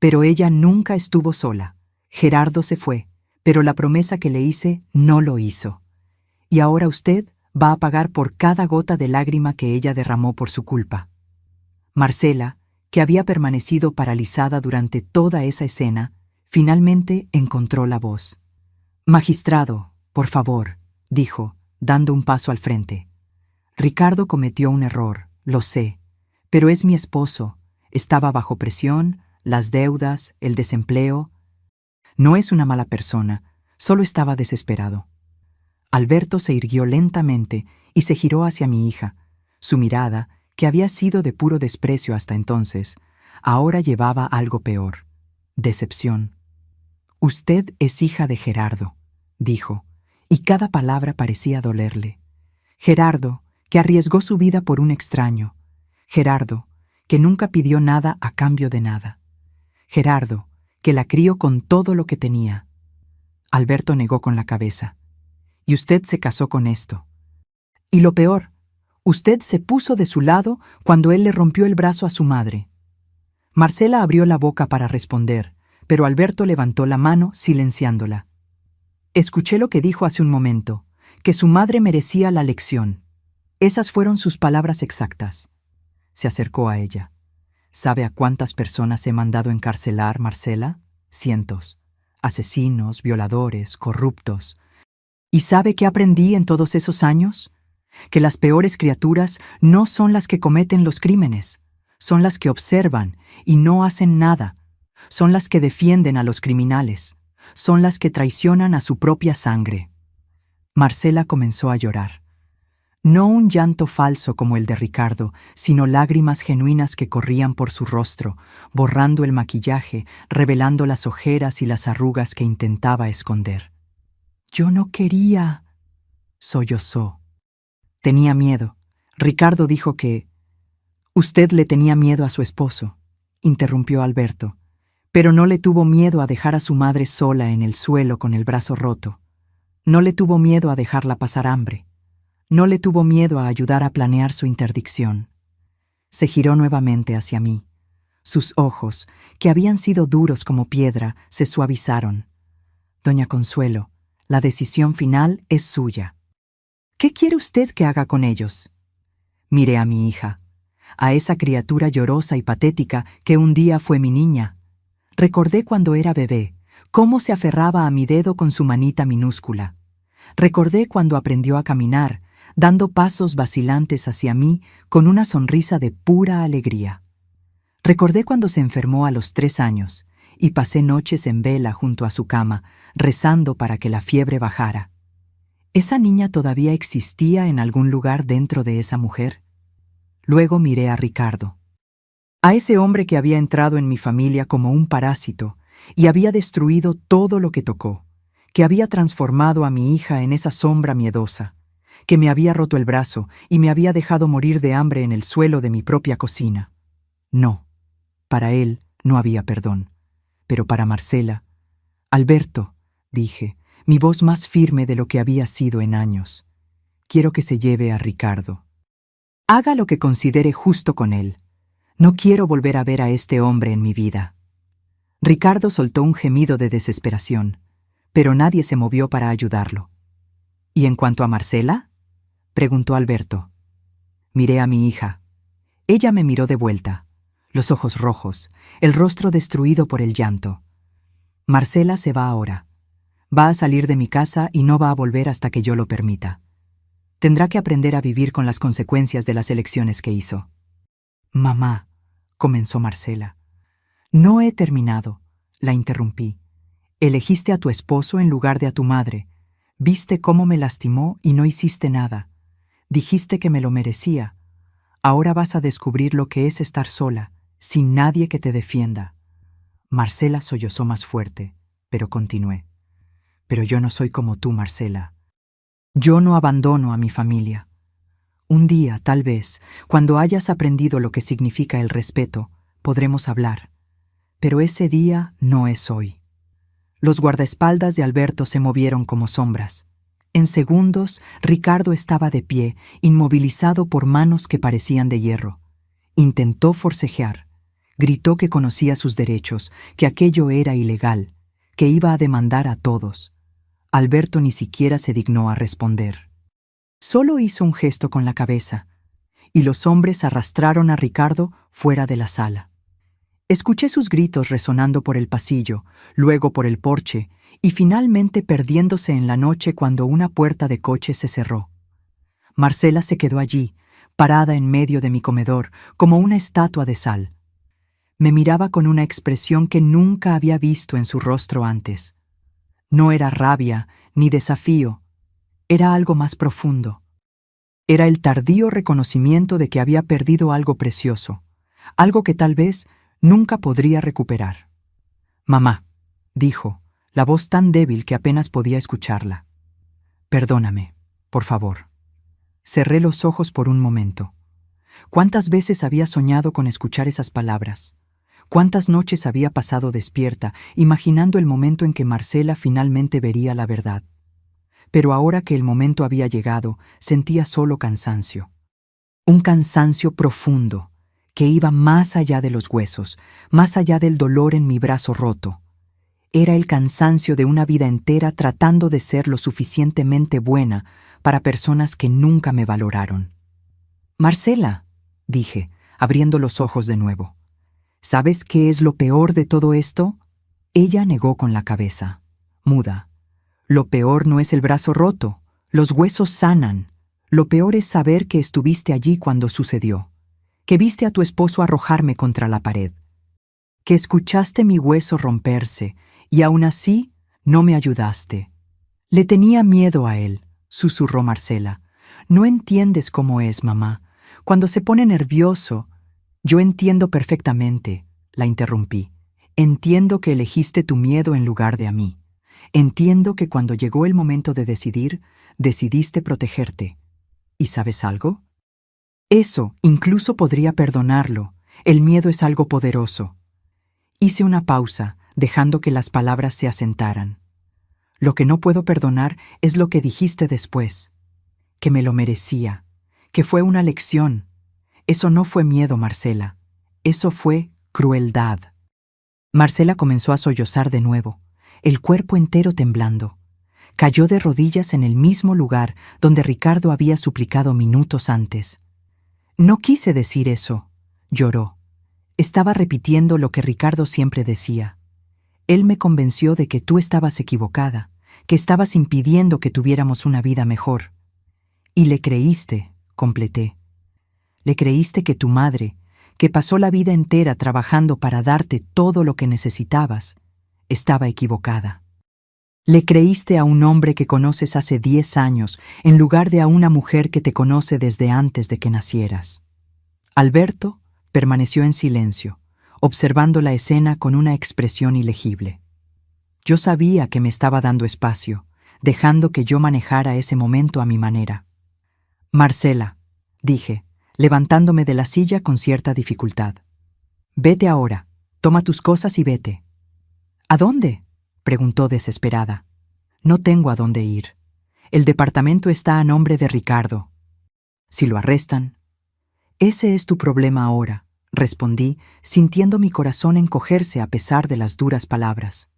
«Pero ella nunca estuvo sola. Gerardo se fue, pero la promesa que le hice no lo hizo. Y ahora usted va a pagar por cada gota de lágrima que ella derramó por su culpa. Marcela, que había permanecido paralizada durante toda esa escena, finalmente encontró la voz. «Magistrado, por favor», dijo, dando un paso al frente. «Ricardo cometió un error, lo sé, pero es mi esposo, estaba bajo presión, las deudas, el desempleo. No es una mala persona, solo estaba desesperado». Alberto se irguió lentamente y se giró hacia mi hija. Su mirada, que había sido de puro desprecio hasta entonces, ahora llevaba algo peor: decepción. «Usted es hija de Gerardo», dijo, y cada palabra parecía dolerle. Gerardo, que arriesgó su vida por un extraño. Gerardo, que nunca pidió nada a cambio de nada. Gerardo, que la crió con todo lo que tenía. Alberto negó con la cabeza. «Y usted se casó con esto. Y lo peor, usted se puso de su lado cuando él le rompió el brazo a su madre». Marcela abrió la boca para responder, pero Alberto levantó la mano, silenciándola. «Escuché lo que dijo hace un momento, que su madre merecía la lección. Esas fueron sus palabras exactas». Se acercó a ella. «¿Sabe a cuántas personas he mandado encarcelar, Marcela? Cientos. Asesinos, violadores, corruptos. ¿Y sabe qué aprendí en todos esos años? Que las peores criaturas no son las que cometen los crímenes, son las que observan y no hacen nada, son las que defienden a los criminales, son las que traicionan a su propia sangre». Marcela comenzó a llorar. No un llanto falso como el de Ricardo, sino lágrimas genuinas que corrían por su rostro, borrando el maquillaje, revelando las ojeras y las arrugas que intentaba esconder. «Yo no quería», sollozó. «Tenía miedo». Ricardo dijo que... «Usted le tenía miedo a su esposo», interrumpió Alberto, «pero no le tuvo miedo a dejar a su madre sola en el suelo con el brazo roto. No le tuvo miedo a dejarla pasar hambre. No le tuvo miedo a ayudar a planear su interdicción». Se giró nuevamente hacia mí. Sus ojos, que habían sido duros como piedra, se suavizaron. «Doña Consuelo, la decisión final es suya. ¿Qué quiere usted que haga con ellos?» Miré a mi hija, a esa criatura llorosa y patética que un día fue mi niña. Recordé cuando era bebé, cómo se aferraba a mi dedo con su manita minúscula. Recordé cuando aprendió a caminar, dando pasos vacilantes hacia mí con una sonrisa de pura alegría. Recordé cuando se enfermó a los 3 años y pasé noches en vela junto a su cama, rezando para que la fiebre bajara. ¿Esa niña todavía existía en algún lugar dentro de esa mujer? Luego miré a Ricardo, a ese hombre que había entrado en mi familia como un parásito y había destruido todo lo que tocó, que había transformado a mi hija en esa sombra miedosa, que me había roto el brazo y me había dejado morir de hambre en el suelo de mi propia cocina. No, para él no había perdón, pero para Marcela... «Alberto», dije, mi voz más firme de lo que había sido en años, «quiero que se lleve a Ricardo. Haga lo que considere justo con él. No quiero volver a ver a este hombre en mi vida». Ricardo soltó un gemido de desesperación, pero nadie se movió para ayudarlo. «¿Y en cuanto a Marcela?», preguntó Alberto. Miré a mi hija. Ella me miró de vuelta, los ojos rojos, el rostro destruido por el llanto. «Marcela se va ahora. Va a salir de mi casa y no va a volver hasta que yo lo permita. Tendrá que aprender a vivir con las consecuencias de las elecciones que hizo». «Mamá», comenzó Marcela. «No he terminado», la interrumpí. «Elegiste a tu esposo en lugar de a tu madre. Viste cómo me lastimó y no hiciste nada. Dijiste que me lo merecía. Ahora vas a descubrir lo que es estar sola, sin nadie que te defienda». Marcela sollozó más fuerte, pero continué. «Pero yo no soy como tú, Marcela. Yo no abandono a mi familia. Un día, tal vez, cuando hayas aprendido lo que significa el respeto, podremos hablar. Pero ese día no es hoy». Los guardaespaldas de Alberto se movieron como sombras. En segundos, Ricardo estaba de pie, inmovilizado por manos que parecían de hierro. Intentó forcejear. Gritó que conocía sus derechos, que aquello era ilegal, que iba a demandar a todos. Alberto ni siquiera se dignó a responder. Solo hizo un gesto con la cabeza, y los hombres arrastraron a Ricardo fuera de la sala. Escuché sus gritos resonando por el pasillo, luego por el porche, y finalmente perdiéndose en la noche cuando una puerta de coche se cerró. Marcela se quedó allí, parada en medio de mi comedor, como una estatua de sal. Me miraba con una expresión que nunca había visto en su rostro antes. No era rabia ni desafío, era algo más profundo. Era el tardío reconocimiento de que había perdido algo precioso, algo que tal vez nunca podría recuperar. «Mamá», dijo, la voz tan débil que apenas podía escucharla. «Perdóname, por favor». Cerré los ojos por un momento. ¿Cuántas veces había soñado con escuchar esas palabras? ¿Cuántas noches había pasado despierta, imaginando el momento en que Marcela finalmente vería la verdad? Pero ahora que el momento había llegado, sentía solo cansancio. Un cansancio profundo, que iba más allá de los huesos, más allá del dolor en mi brazo roto. Era el cansancio de una vida entera tratando de ser lo suficientemente buena para personas que nunca me valoraron. «Marcela», dije, abriendo los ojos de nuevo. «¿Sabes qué es lo peor de todo esto?» Ella negó con la cabeza, muda. «Lo peor no es el brazo roto, los huesos sanan. Lo peor es saber que estuviste allí cuando sucedió, que viste a tu esposo arrojarme contra la pared, que escuchaste mi hueso romperse y aún así no me ayudaste». «Le tenía miedo a él», susurró Marcela. «No entiendes cómo es, mamá. Cuando se pone nervioso...» «Yo entiendo perfectamente», la interrumpí. «Entiendo que elegiste tu miedo en lugar de a mí. Entiendo que cuando llegó el momento de decidir, decidiste protegerte. ¿Y sabes algo? Eso incluso podría perdonarlo. El miedo es algo poderoso». Hice una pausa, dejando que las palabras se asentaran. «Lo que no puedo perdonar es lo que dijiste después. Que me lo merecía, que fue una lección. Eso no fue miedo, Marcela. Eso fue crueldad». Marcela comenzó a sollozar de nuevo, el cuerpo entero temblando. Cayó de rodillas en el mismo lugar donde Ricardo había suplicado minutos antes. «No quise decir eso», lloró. «Estaba repitiendo lo que Ricardo siempre decía. Él me convenció de que tú estabas equivocada, que estabas impidiendo que tuviéramos una vida mejor. Y le creíste», completé. «Le creíste que tu madre, que pasó la vida entera trabajando para darte todo lo que necesitabas, estaba equivocada. Le creíste a un hombre que conoces hace 10 años en lugar de a una mujer que te conoce desde antes de que nacieras». Alberto permaneció en silencio, observando la escena con una expresión ilegible. Yo sabía que me estaba dando espacio, dejando que yo manejara ese momento a mi manera. «Marcela», dije, levantándome de la silla con cierta dificultad. «Vete ahora, toma tus cosas y vete». «¿A dónde?», preguntó desesperada. «No tengo a dónde ir. El departamento está a nombre de Ricardo. Si lo arrestan...». «Ese es tu problema ahora», respondí, sintiendo mi corazón encogerse a pesar de las duras palabras.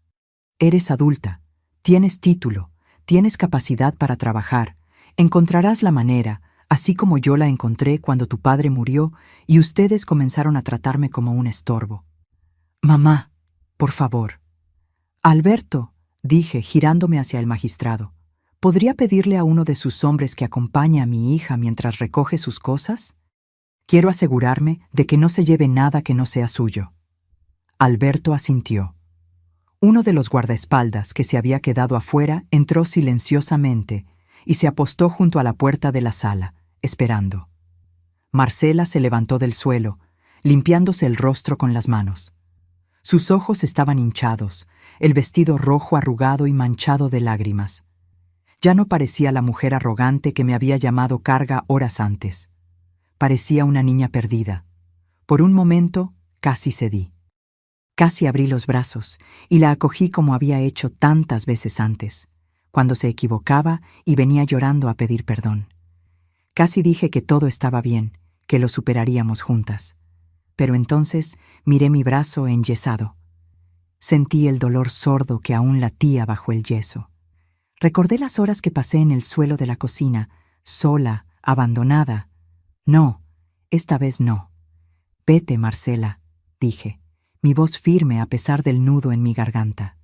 «Eres adulta, tienes título, tienes capacidad para trabajar, encontrarás la manera, así como yo la encontré cuando tu padre murió y ustedes comenzaron a tratarme como un estorbo». «Mamá, por favor». «Alberto», dije, girándome hacia el magistrado, ¿podría pedirle a uno de sus hombres que acompañe a mi hija mientras recoge sus cosas? Quiero asegurarme de que no se lleve nada que no sea suyo». Alberto asintió. Uno de los guardaespaldas que se había quedado afuera entró silenciosamente y se apostó junto a la puerta de la sala, esperando. Marcela se levantó del suelo, limpiándose el rostro con las manos. Sus ojos estaban hinchados, el vestido rojo arrugado y manchado de lágrimas. Ya no parecía la mujer arrogante que me había llamado carga horas antes. Parecía una niña perdida. Por un momento, casi cedí. Casi abrí los brazos y la acogí como había hecho tantas veces antes, cuando se equivocaba y venía llorando a pedir perdón. Casi dije que todo estaba bien, que lo superaríamos juntas. Pero entonces miré mi brazo enyesado. Sentí el dolor sordo que aún latía bajo el yeso. Recordé las horas que pasé en el suelo de la cocina, sola, abandonada. No, esta vez no. Vete, Marcela, dije, mi voz firme a pesar del nudo en mi garganta.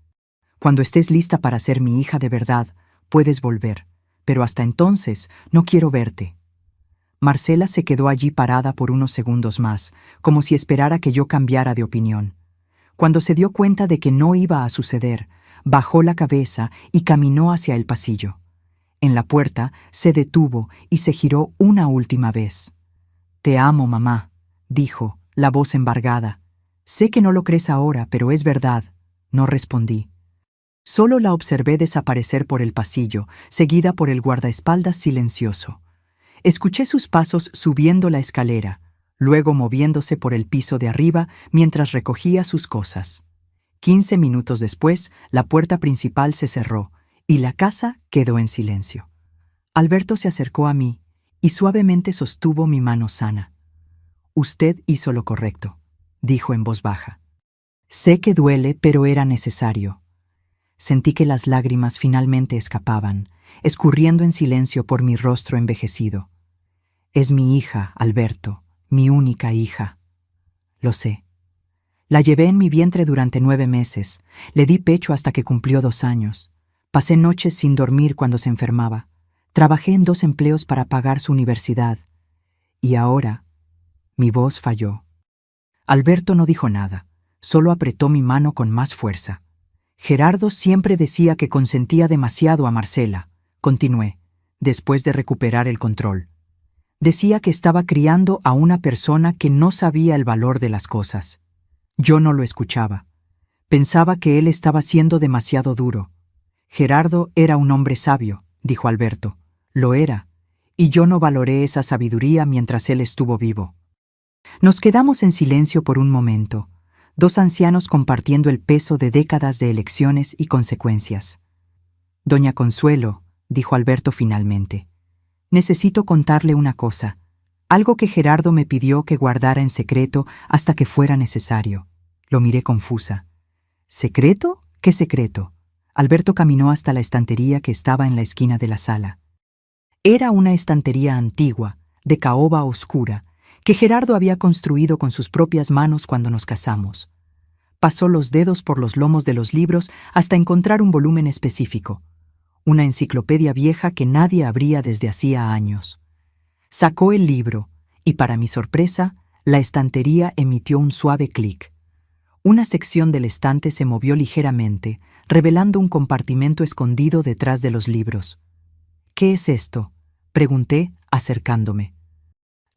Cuando estés lista para ser mi hija de verdad, puedes volver, pero hasta entonces no quiero verte. Marcela se quedó allí parada por unos segundos más, como si esperara que yo cambiara de opinión. Cuando se dio cuenta de que no iba a suceder, bajó la cabeza y caminó hacia el pasillo. En la puerta se detuvo y se giró una última vez. «Te amo, mamá», dijo, la voz embargada. «Sé que no lo crees ahora, pero es verdad», no respondí. Solo la observé desaparecer por el pasillo, seguida por el guardaespaldas silencioso. Escuché sus pasos subiendo la escalera, luego moviéndose por el piso de arriba mientras recogía sus cosas. 15 minutos después, la puerta principal se cerró y la casa quedó en silencio. Alberto se acercó a mí y suavemente sostuvo mi mano sana. «Usted hizo lo correcto», dijo en voz baja. «Sé que duele, pero era necesario». Sentí que las lágrimas finalmente escapaban, escurriendo en silencio por mi rostro envejecido. «Es mi hija, Alberto, mi única hija». «Lo sé». La llevé en mi vientre durante 9 meses, le di pecho hasta que cumplió 2 años. Pasé noches sin dormir cuando se enfermaba. Trabajé en 2 empleos para pagar su universidad. Y ahora, mi voz falló. Alberto no dijo nada, solo apretó mi mano con más fuerza. «Gerardo siempre decía que consentía demasiado a Marcela», continué, después de recuperar el control. «Decía que estaba criando a una persona que no sabía el valor de las cosas». Yo no lo escuchaba. Pensaba que él estaba siendo demasiado duro. «Gerardo era un hombre sabio», dijo Alberto. «Lo era, y yo no valoré esa sabiduría mientras él estuvo vivo». Nos quedamos en silencio por un momento, 2 ancianos compartiendo el peso de décadas de elecciones y consecuencias. «Doña Consuelo», dijo Alberto finalmente, «necesito contarle una cosa, algo que Gerardo me pidió que guardara en secreto hasta que fuera necesario». Lo miré confusa. «¿Secreto? ¿Qué secreto?». Alberto caminó hasta la estantería que estaba en la esquina de la sala. Era una estantería antigua, de caoba oscura, que Gerardo había construido con sus propias manos cuando nos casamos. Pasó los dedos por los lomos de los libros hasta encontrar un volumen específico, una enciclopedia vieja que nadie abría desde hacía años. Sacó el libro y, para mi sorpresa, la estantería emitió un suave clic. Una sección del estante se movió ligeramente, revelando un compartimento escondido detrás de los libros. «¿Qué es esto?», pregunté, acercándome.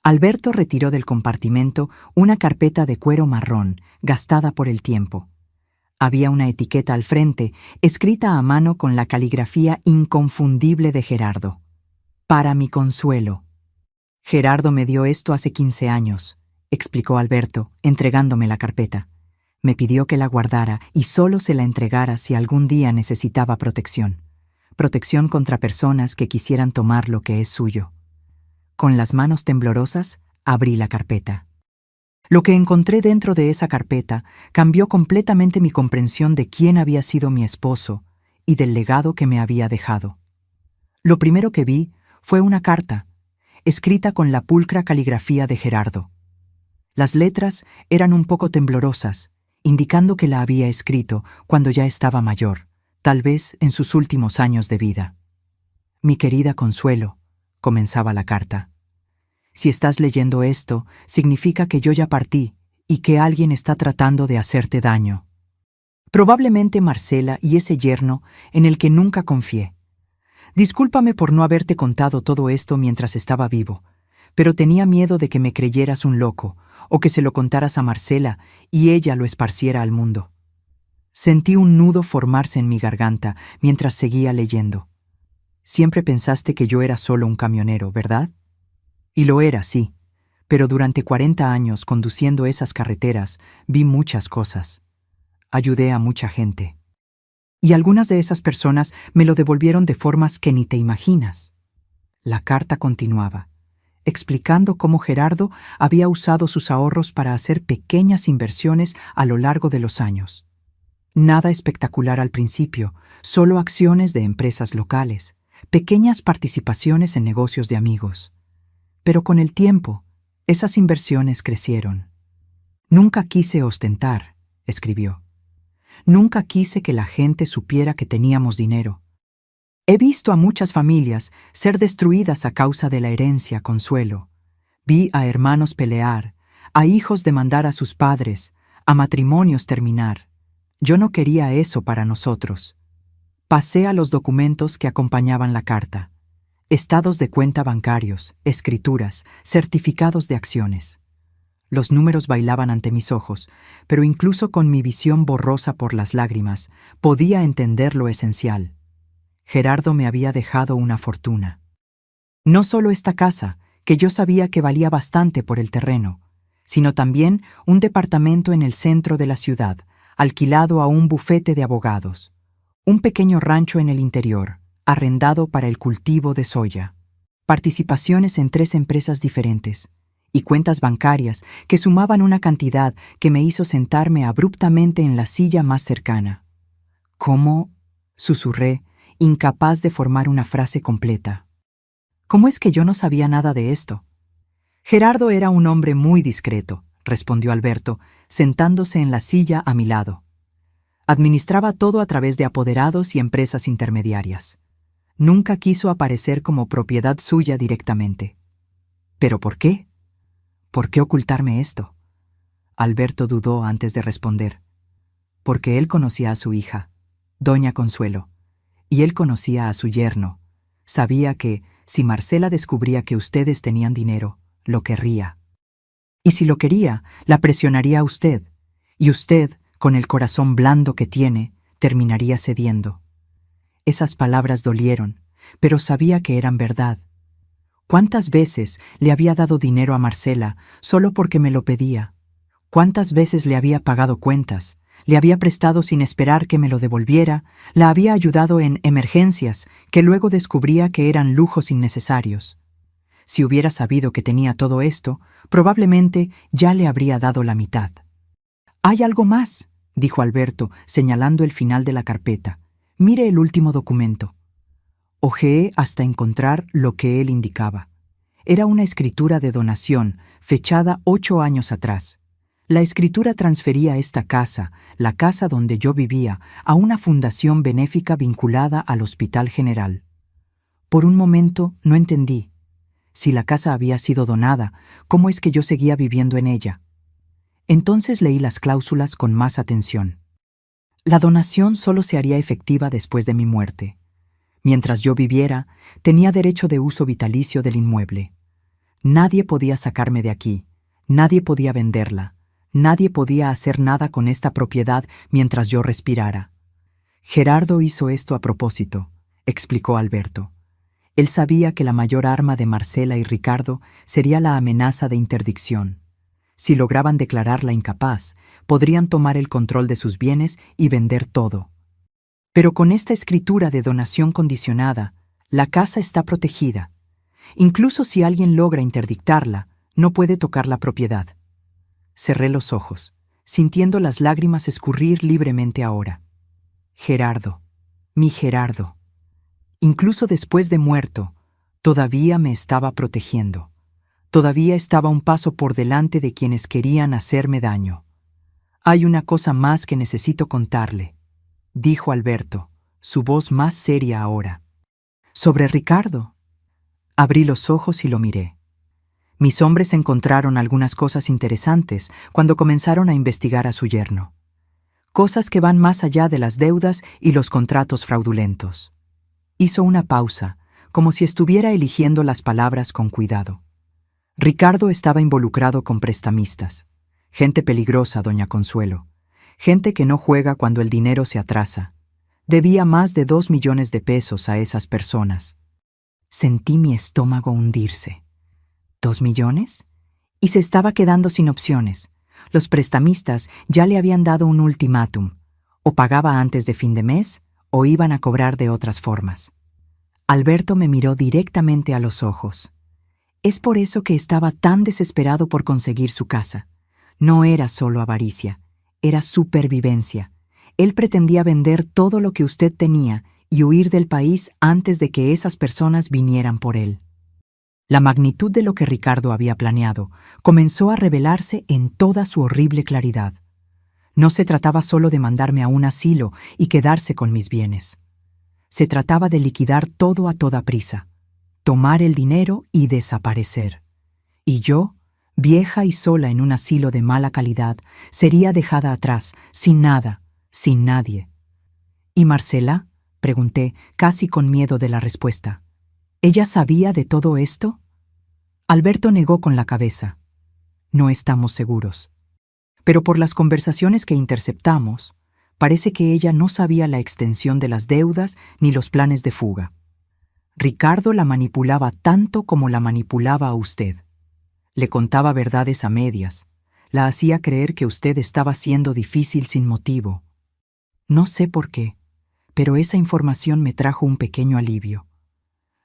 Alberto retiró del compartimento una carpeta de cuero marrón, gastada por el tiempo. Había una etiqueta al frente, escrita a mano con la caligrafía inconfundible de Gerardo. «Para mi consuelo». «Gerardo me dio esto hace 15 años», explicó Alberto, entregándome la carpeta. «Me pidió que la guardara y solo se la entregara si algún día necesitaba protección. Protección contra personas que quisieran tomar lo que es suyo». Con las manos temblorosas, abrí la carpeta. Lo que encontré dentro de esa carpeta cambió completamente mi comprensión de quién había sido mi esposo y del legado que me había dejado. Lo primero que vi fue una carta, escrita con la pulcra caligrafía de Gerardo. Las letras eran un poco temblorosas, indicando que la había escrito cuando ya estaba mayor, tal vez en sus últimos años de vida. «Mi querida Consuelo», comenzaba la carta. «Si estás leyendo esto, significa que yo ya partí y que alguien está tratando de hacerte daño. Probablemente Marcela y ese yerno en el que nunca confié. Discúlpame por no haberte contado todo esto mientras estaba vivo, pero tenía miedo de que me creyeras un loco o que se lo contaras a Marcela y ella lo esparciera al mundo». Sentí un nudo formarse en mi garganta mientras seguía leyendo. «Siempre pensaste que yo era solo un camionero, ¿verdad?». Y lo era, sí, pero durante 40 años conduciendo esas carreteras vi muchas cosas. Ayudé a mucha gente. Y algunas de esas personas me lo devolvieron de formas que ni te imaginas». La carta continuaba, explicando cómo Gerardo había usado sus ahorros para hacer pequeñas inversiones a lo largo de los años. Nada espectacular al principio, solo acciones de empresas locales, pequeñas participaciones en negocios de amigos. Pero con el tiempo, esas inversiones crecieron. Nunca quise ostentar, escribió. Nunca quise que la gente supiera que teníamos dinero. He visto a muchas familias ser destruidas a causa de la herencia, Consuelo. Vi a hermanos pelear, a hijos demandar a sus padres, a matrimonios terminar. Yo no quería eso para nosotros. Pasé a los documentos que acompañaban la carta. Estados de cuenta bancarios, escrituras, certificados de acciones. Los números bailaban ante mis ojos, pero incluso con mi visión borrosa por las lágrimas, podía entender lo esencial. Gerardo me había dejado una fortuna. No solo esta casa, que yo sabía que valía bastante por el terreno, sino también un departamento en el centro de la ciudad, alquilado a un bufete de abogados, un pequeño rancho en el interior, arrendado para el cultivo de soya, participaciones en 3 empresas diferentes, y cuentas bancarias que sumaban una cantidad que me hizo sentarme abruptamente en la silla más cercana. ¿Cómo? Susurré, incapaz de formar una frase completa. ¿Cómo es que yo no sabía nada de esto? Gerardo era un hombre muy discreto, respondió Alberto, sentándose en la silla a mi lado. Administraba todo a través de apoderados y empresas intermediarias. Nunca quiso aparecer como propiedad suya directamente. ¿Pero por qué? ¿Por qué ocultarme esto? Alberto dudó antes de responder. Porque él conocía a su hija, doña Consuelo, y él conocía a su yerno. Sabía que, si Marcela descubría que ustedes tenían dinero, lo querría. Y si lo quería, la presionaría a usted, y usted, con el corazón blando que tiene, terminaría cediendo. Esas palabras dolieron, pero sabía que eran verdad. ¿Cuántas veces le había dado dinero a Marcela solo porque me lo pedía? ¿Cuántas veces le había pagado cuentas? Le había prestado sin esperar que me lo devolviera, la había ayudado en emergencias que luego descubría que eran lujos innecesarios. Si hubiera sabido que tenía todo esto, probablemente ya le habría dado la mitad. «Hay algo más», dijo Alberto, señalando el final de la carpeta. «Mire el último documento». Hojeé hasta encontrar lo que él indicaba. Era una escritura de donación, fechada 8 años atrás. La escritura transfería esta casa, la casa donde yo vivía, a una fundación benéfica vinculada al Hospital General. Por un momento no entendí. Si la casa había sido donada, ¿cómo es que yo seguía viviendo en ella? Entonces leí las cláusulas con más atención. La donación solo se haría efectiva después de mi muerte. Mientras yo viviera, tenía derecho de uso vitalicio del inmueble. Nadie podía sacarme de aquí, nadie podía venderla, nadie podía hacer nada con esta propiedad mientras yo respirara. Gerardo hizo esto a propósito, explicó Alberto. Él sabía que la mayor arma de Marcela y Ricardo sería la amenaza de interdicción. Si lograban declararla incapaz, podrían tomar el control de sus bienes y vender todo. Pero con esta escritura de donación condicionada, la casa está protegida. Incluso si alguien logra interdictarla, no puede tocar la propiedad. Cerré los ojos, sintiendo las lágrimas escurrir libremente ahora. Gerardo, mi Gerardo. Incluso después de muerto, todavía me estaba protegiendo. Todavía estaba un paso por delante de quienes querían hacerme daño. Hay una cosa más que necesito contarle, dijo Alberto, su voz más seria ahora. ¿Sobre Ricardo? Abrí los ojos y lo miré. Mis hombres encontraron algunas cosas interesantes cuando comenzaron a investigar a su yerno. Cosas que van más allá de las deudas y los contratos fraudulentos. Hizo una pausa, como si estuviera eligiendo las palabras con cuidado. Ricardo estaba involucrado con prestamistas. Gente peligrosa, doña Consuelo. Gente que no juega cuando el dinero se atrasa. Debía más de 2 millones de pesos a esas personas. Sentí mi estómago hundirse. ¿2 millones? Y se estaba quedando sin opciones. Los prestamistas ya le habían dado un ultimátum. O pagaba antes de fin de mes, o iban a cobrar de otras formas. Alberto me miró directamente a los ojos. Es por eso que estaba tan desesperado por conseguir su casa. No era solo avaricia, era supervivencia. Él pretendía vender todo lo que usted tenía y huir del país antes de que esas personas vinieran por él. La magnitud de lo que Ricardo había planeado comenzó a revelarse en toda su horrible claridad. No se trataba solo de mandarme a un asilo y quedarse con mis bienes. Se trataba de liquidar todo a toda prisa, tomar el dinero y desaparecer. Y yo, vieja y sola en un asilo de mala calidad, sería dejada atrás, sin nada, sin nadie. ¿Y Marcela?, pregunté, casi con miedo de la respuesta. ¿Ella sabía de todo esto? Alberto negó con la cabeza. No estamos seguros. Pero por las conversaciones que interceptamos, parece que ella no sabía la extensión de las deudas ni los planes de fuga. Ricardo la manipulaba tanto como la manipulaba a usted. Le contaba verdades a medias, la hacía creer que usted estaba siendo difícil sin motivo. No sé por qué, pero esa información me trajo un pequeño alivio.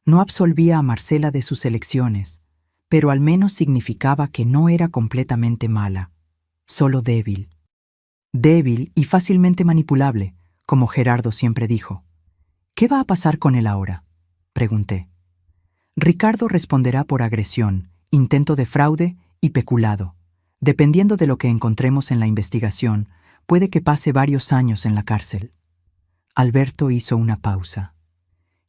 No absolvía a Marcela de sus elecciones, pero al menos significaba que no era completamente mala, solo débil. Débil y fácilmente manipulable, como Gerardo siempre dijo. ¿Qué va a pasar con él ahora?, pregunté. Ricardo responderá por agresión, intento de fraude y peculado. Dependiendo de lo que encontremos en la investigación, puede que pase varios años en la cárcel. Alberto hizo una pausa.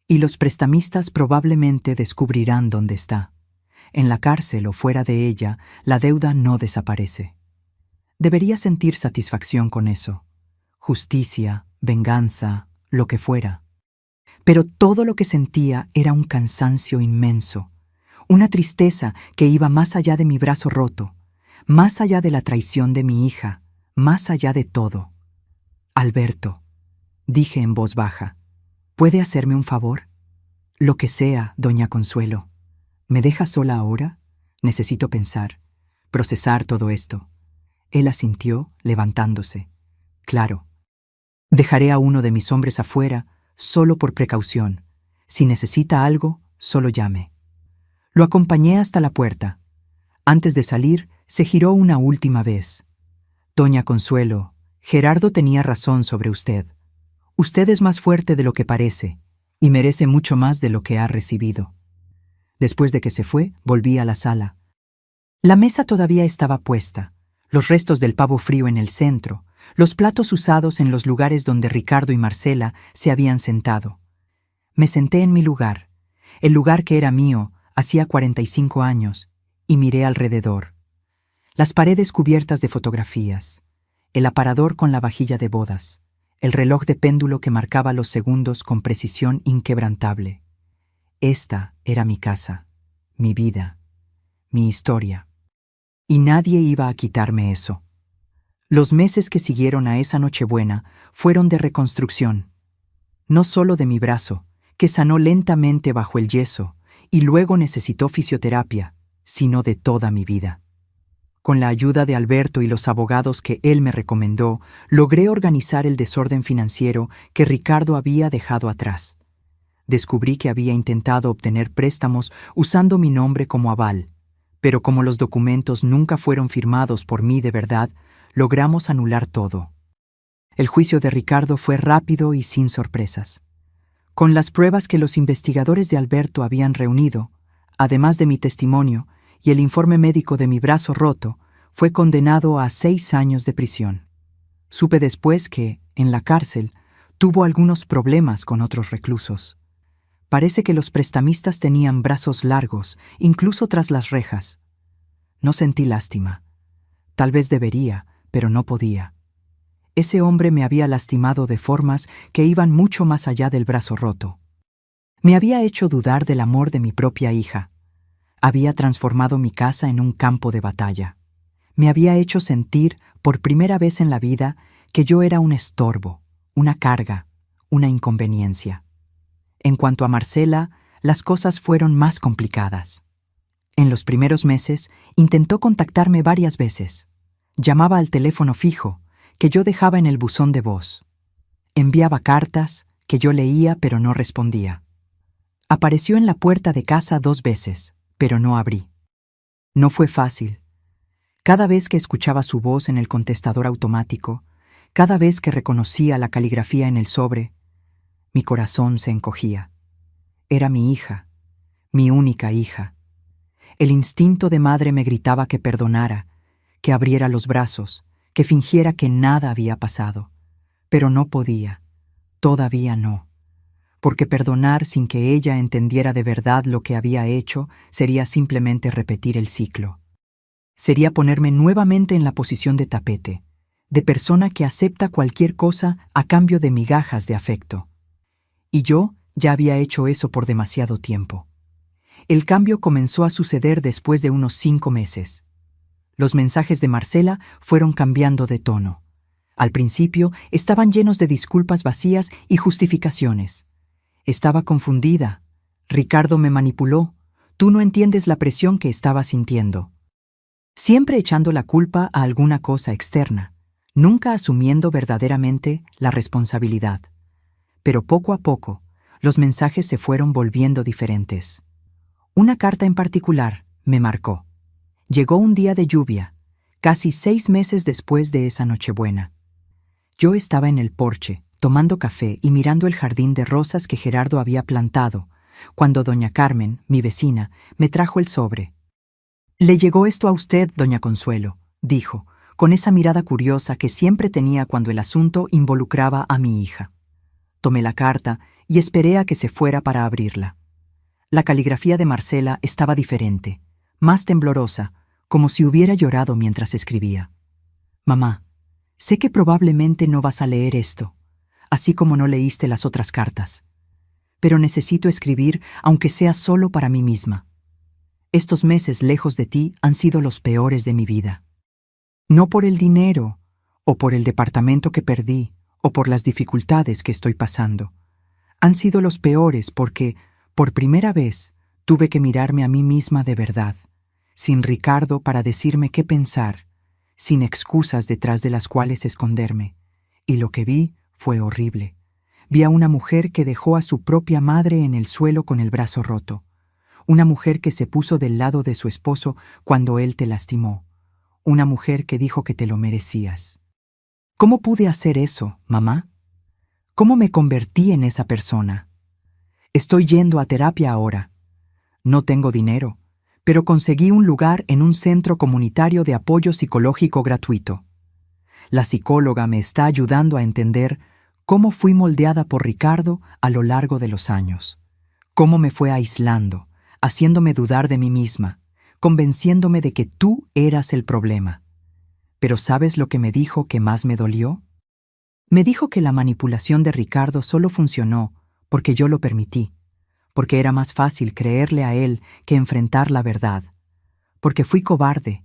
Y los prestamistas probablemente descubrirán dónde está. En la cárcel o fuera de ella, la deuda no desaparece. Debería sentir satisfacción con eso. Justicia, venganza, lo que fuera. Pero todo lo que sentía era un cansancio inmenso, una tristeza que iba más allá de mi brazo roto, más allá de la traición de mi hija, más allá de todo. Alberto, dije en voz baja, ¿puede hacerme un favor? Lo que sea, doña Consuelo. ¿Me deja sola ahora? Necesito pensar, procesar todo esto. Él asintió, levantándose. Claro. Dejaré a uno de mis hombres afuera, solo por precaución. Si necesita algo, solo llame. Lo acompañé hasta la puerta. Antes de salir, se giró una última vez. Doña Consuelo, Gerardo tenía razón sobre usted. Usted es más fuerte de lo que parece, y merece mucho más de lo que ha recibido. Después de que se fue, volví a la sala. La mesa todavía estaba puesta, los restos del pavo frío en el centro, los platos usados en los lugares donde Ricardo y Marcela se habían sentado. Me senté en mi lugar, el lugar que era mío hacía 45 años, y miré alrededor. Las paredes cubiertas de fotografías, el aparador con la vajilla de bodas, el reloj de péndulo que marcaba los segundos con precisión inquebrantable. Esta era mi casa, mi vida, mi historia. Y nadie iba a quitarme eso. Los meses que siguieron a esa Nochebuena fueron de reconstrucción. No solo de mi brazo, que sanó lentamente bajo el yeso y luego necesitó fisioterapia, sino de toda mi vida. Con la ayuda de Alberto y los abogados que él me recomendó, logré organizar el desorden financiero que Ricardo había dejado atrás. Descubrí que había intentado obtener préstamos usando mi nombre como aval, pero como los documentos nunca fueron firmados por mí de verdad, logramos anular todo. El juicio de Ricardo fue rápido y sin sorpresas. Con las pruebas que los investigadores de Alberto habían reunido, además de mi testimonio y el informe médico de mi brazo roto, fue condenado a 6 años de prisión. Supe después que, en la cárcel, tuvo algunos problemas con otros reclusos. Parece que los prestamistas tenían brazos largos, incluso tras las rejas. No sentí lástima. Tal vez debería, pero no podía. Ese hombre me había lastimado de formas que iban mucho más allá del brazo roto. Me había hecho dudar del amor de mi propia hija. Había transformado mi casa en un campo de batalla. Me había hecho sentir, por primera vez en la vida, que yo era un estorbo, una carga, una inconveniencia. En cuanto a Marcela, las cosas fueron más complicadas. En los primeros meses, intentó contactarme varias veces. Llamaba al teléfono fijo, que yo dejaba en el buzón de voz. Enviaba cartas, que yo leía pero no respondía. Apareció en la puerta de casa 2 veces, pero no abrí. No fue fácil. Cada vez que escuchaba su voz en el contestador automático, Cada vez que reconocía la caligrafía en el sobre, mi corazón se encogía. Era mi hija, mi única hija. El instinto de madre me gritaba que perdonara, que abriera los brazos, que fingiera que nada había pasado. Pero no podía, todavía no, porque perdonar sin que ella entendiera de verdad lo que había hecho sería simplemente repetir el ciclo. Sería ponerme nuevamente en la posición de tapete, de persona que acepta cualquier cosa a cambio de migajas de afecto. Y yo ya había hecho eso por demasiado tiempo. El cambio comenzó a suceder después de unos 5 meses. Los mensajes de Marcela fueron cambiando de tono. Al principio estaban llenos de disculpas vacías y justificaciones. Estaba confundida. Ricardo me manipuló. Tú no entiendes la presión que estaba sintiendo. Siempre echando la culpa a alguna cosa externa, nunca asumiendo verdaderamente la responsabilidad. Pero poco a poco, los mensajes se fueron volviendo diferentes. Una carta en particular me marcó. Llegó un día de lluvia, casi 6 meses después de esa Nochebuena. Yo estaba en el porche, tomando café y mirando el jardín de rosas que Gerardo había plantado, cuando doña Carmen, mi vecina, me trajo el sobre. «Le llegó esto a usted, doña Consuelo», dijo, con esa mirada curiosa que siempre tenía cuando el asunto involucraba a mi hija. Tomé la carta y esperé a que se fuera para abrirla. La caligrafía de Marcela estaba diferente, más temblorosa, como si hubiera llorado mientras escribía. «Mamá, sé que probablemente no vas a leer esto, así como no leíste las otras cartas. Pero necesito escribir, aunque sea solo para mí misma. Estos meses lejos de ti han sido los peores de mi vida. No por el dinero, o por el departamento que perdí, o por las dificultades que estoy pasando. Han sido los peores porque, por primera vez, tuve que mirarme a mí misma de verdad, sin Ricardo para decirme qué pensar, sin excusas detrás de las cuales esconderme. Y lo que vi fue horrible. Vi a una mujer que dejó a su propia madre en el suelo con el brazo roto. Una mujer que se puso del lado de su esposo cuando él te lastimó. Una mujer que dijo que te lo merecías. ¿Cómo pude hacer eso, mamá? ¿Cómo me convertí en esa persona? Estoy yendo a terapia ahora. No tengo dinero, pero conseguí un lugar en un centro comunitario de apoyo psicológico gratuito. La psicóloga me está ayudando a entender cómo fui moldeada por Ricardo a lo largo de los años. Cómo me fue aislando, haciéndome dudar de mí misma, convenciéndome de que tú eras el problema. Pero ¿sabes lo que me dijo que más me dolió? Me dijo que la manipulación de Ricardo solo funcionó porque yo lo permití, porque era más fácil creerle a él que enfrentar la verdad, porque fui cobarde.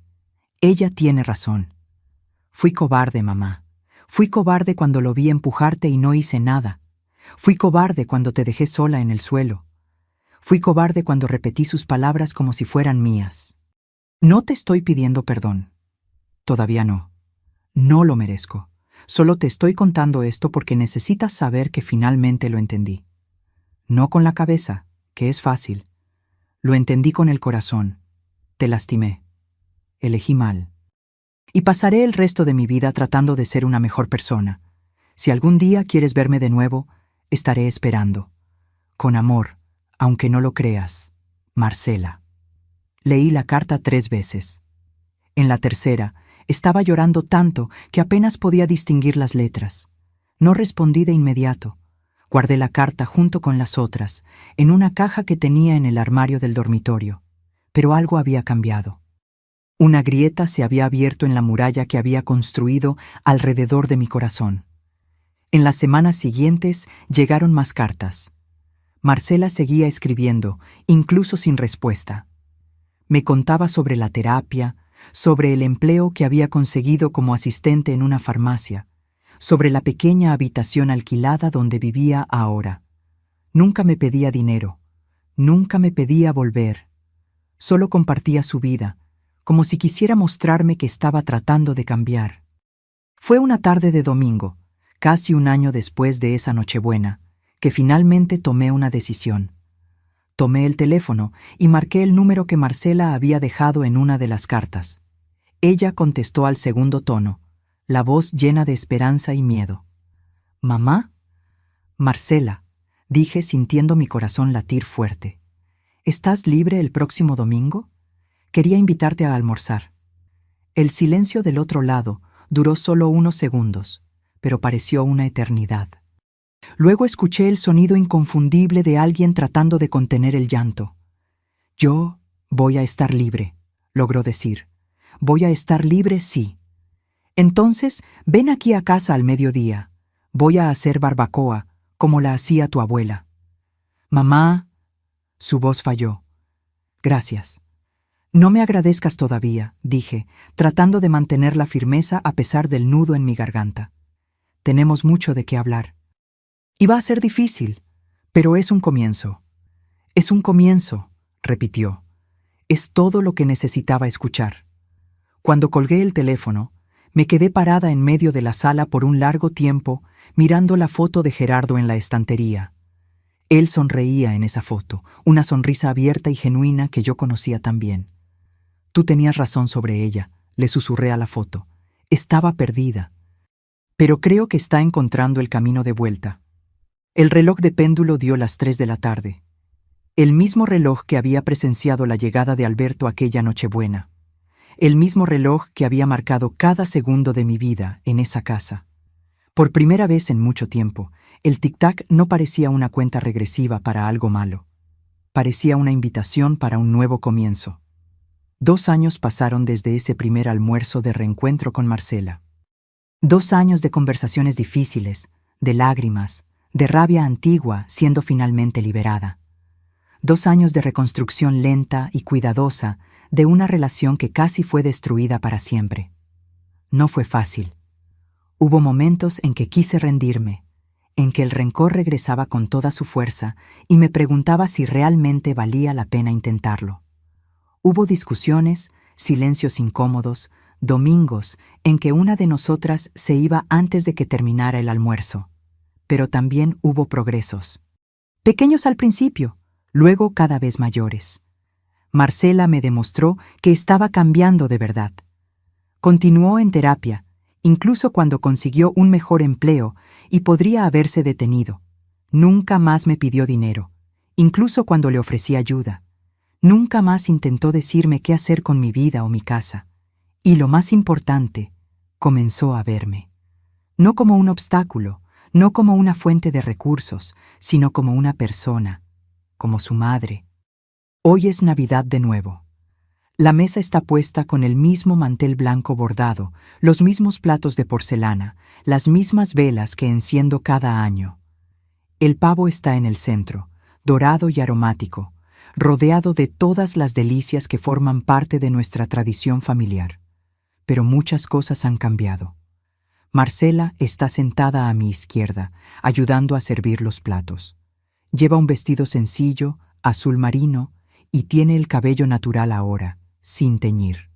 Ella tiene razón. Fui cobarde, mamá. Fui cobarde cuando lo vi empujarte y no hice nada. Fui cobarde cuando te dejé sola en el suelo. Fui cobarde cuando repetí sus palabras como si fueran mías. No te estoy pidiendo perdón. Todavía no. No lo merezco. Solo te estoy contando esto porque necesitas saber que finalmente lo entendí. No con la cabeza, que es fácil. Lo entendí con el corazón. Te lastimé. Elegí mal. Y pasaré el resto de mi vida tratando de ser una mejor persona. Si algún día quieres verme de nuevo, estaré esperando. Con amor, aunque no lo creas, Marcela. Leí la carta 3 veces. En la tercera, estaba llorando tanto que apenas podía distinguir las letras. No respondí de inmediato. Guardé la carta junto con las otras, en una caja que tenía en el armario del dormitorio. Pero algo había cambiado. Una grieta se había abierto en la muralla que había construido alrededor de mi corazón. En las semanas siguientes llegaron más cartas. Marcela seguía escribiendo, incluso sin respuesta. Me contaba sobre la terapia, sobre el empleo que había conseguido como asistente en una farmacia, sobre la pequeña habitación alquilada donde vivía ahora. Nunca me pedía dinero, nunca me pedía volver. Solo compartía su vida, como si quisiera mostrarme que estaba tratando de cambiar. Fue una tarde de domingo, casi un año después de esa Nochebuena, que finalmente tomé una decisión. Tomé el teléfono y marqué el número que Marcela había dejado en una de las cartas. Ella contestó al segundo tono, la voz llena de esperanza y miedo. «¿Mamá?» «Marcela», dije sintiendo mi corazón latir fuerte. «¿Estás libre el próximo domingo? Quería invitarte a almorzar». El silencio del otro lado duró solo unos segundos, pero pareció una eternidad. Luego escuché el sonido inconfundible de alguien tratando de contener el llanto. «Yo voy a estar libre», logró decir. «Voy a estar libre, sí. Entonces, ven aquí a casa al mediodía. Voy a hacer barbacoa, como la hacía tu abuela». «Mamá», su voz falló. «Gracias». «No me agradezcas todavía», dije, tratando de mantener la firmeza a pesar del nudo en mi garganta. «Tenemos mucho de qué hablar. Y va a ser difícil, pero es un comienzo». «Es un comienzo», repitió. Es todo lo que necesitaba escuchar. Cuando colgué el teléfono, me quedé parada en medio de la sala por un largo tiempo, mirando la foto de Gerardo en la estantería. Él sonreía en esa foto, una sonrisa abierta y genuina que yo conocía tan bien. «Tú tenías razón sobre ella», le susurré a la foto. «Estaba perdida. Pero creo que está encontrando el camino de vuelta». El reloj de péndulo dio las 3 de la tarde. El mismo reloj que había presenciado la llegada de Alberto aquella Nochebuena. El mismo reloj que había marcado cada segundo de mi vida en esa casa. Por primera vez en mucho tiempo, el tic-tac no parecía una cuenta regresiva para algo malo. Parecía una invitación para un nuevo comienzo. 2 años pasaron desde ese primer almuerzo de reencuentro con Marcela. 2 años de conversaciones difíciles, de lágrimas, de rabia antigua siendo finalmente liberada. 2 años de reconstrucción lenta y cuidadosa de una relación que casi fue destruida para siempre. No fue fácil. Hubo momentos en que quise rendirme, en que el rencor regresaba con toda su fuerza y me preguntaba si realmente valía la pena intentarlo. Hubo discusiones, silencios incómodos, domingos en que una de nosotras se iba antes de que terminara el almuerzo. Pero también hubo progresos. Pequeños al principio, luego cada vez mayores. Marcela me demostró que estaba cambiando de verdad. Continuó en terapia, incluso cuando consiguió un mejor empleo y podría haberse detenido. Nunca más me pidió dinero, incluso cuando le ofrecí ayuda. Nunca más intentó decirme qué hacer con mi vida o mi casa. Y lo más importante, comenzó a verme. No como un obstáculo, no como una fuente de recursos, sino como una persona, como su madre. Hoy es Navidad de nuevo. La mesa está puesta con el mismo mantel blanco bordado, los mismos platos de porcelana, las mismas velas que enciendo cada año. El pavo está en el centro, dorado y aromático, rodeado de todas las delicias que forman parte de nuestra tradición familiar. Pero muchas cosas han cambiado. Marcela está sentada a mi izquierda, ayudando a servir los platos. Lleva un vestido sencillo, azul marino, y tiene el cabello natural ahora, sin teñir.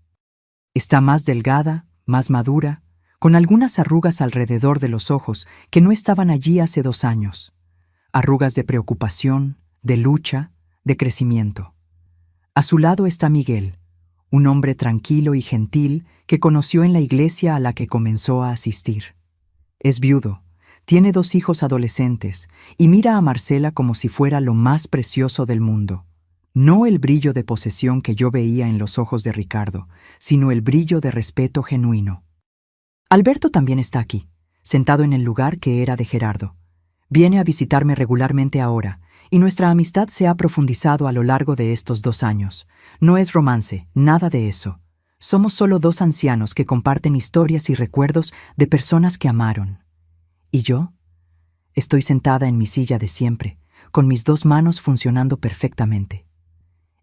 Está más delgada, más madura, con algunas arrugas alrededor de los ojos que no estaban allí hace 2 años. Arrugas de preocupación, de lucha, de crecimiento. A su lado está Miguel, un hombre tranquilo y gentil que conoció en la iglesia a la que comenzó a asistir. Es viudo, tiene 2 hijos adolescentes y mira a Marcela como si fuera lo más precioso del mundo. No el brillo de posesión que yo veía en los ojos de Ricardo, sino el brillo de respeto genuino. Alberto también está aquí, sentado en el lugar que era de Gerardo. Viene a visitarme regularmente ahora, y nuestra amistad se ha profundizado a lo largo de estos 2 años. No es romance, nada de eso. Somos solo 2 ancianos que comparten historias y recuerdos de personas que amaron. ¿Y yo? Estoy sentada en mi silla de siempre, con mis 2 manos funcionando perfectamente.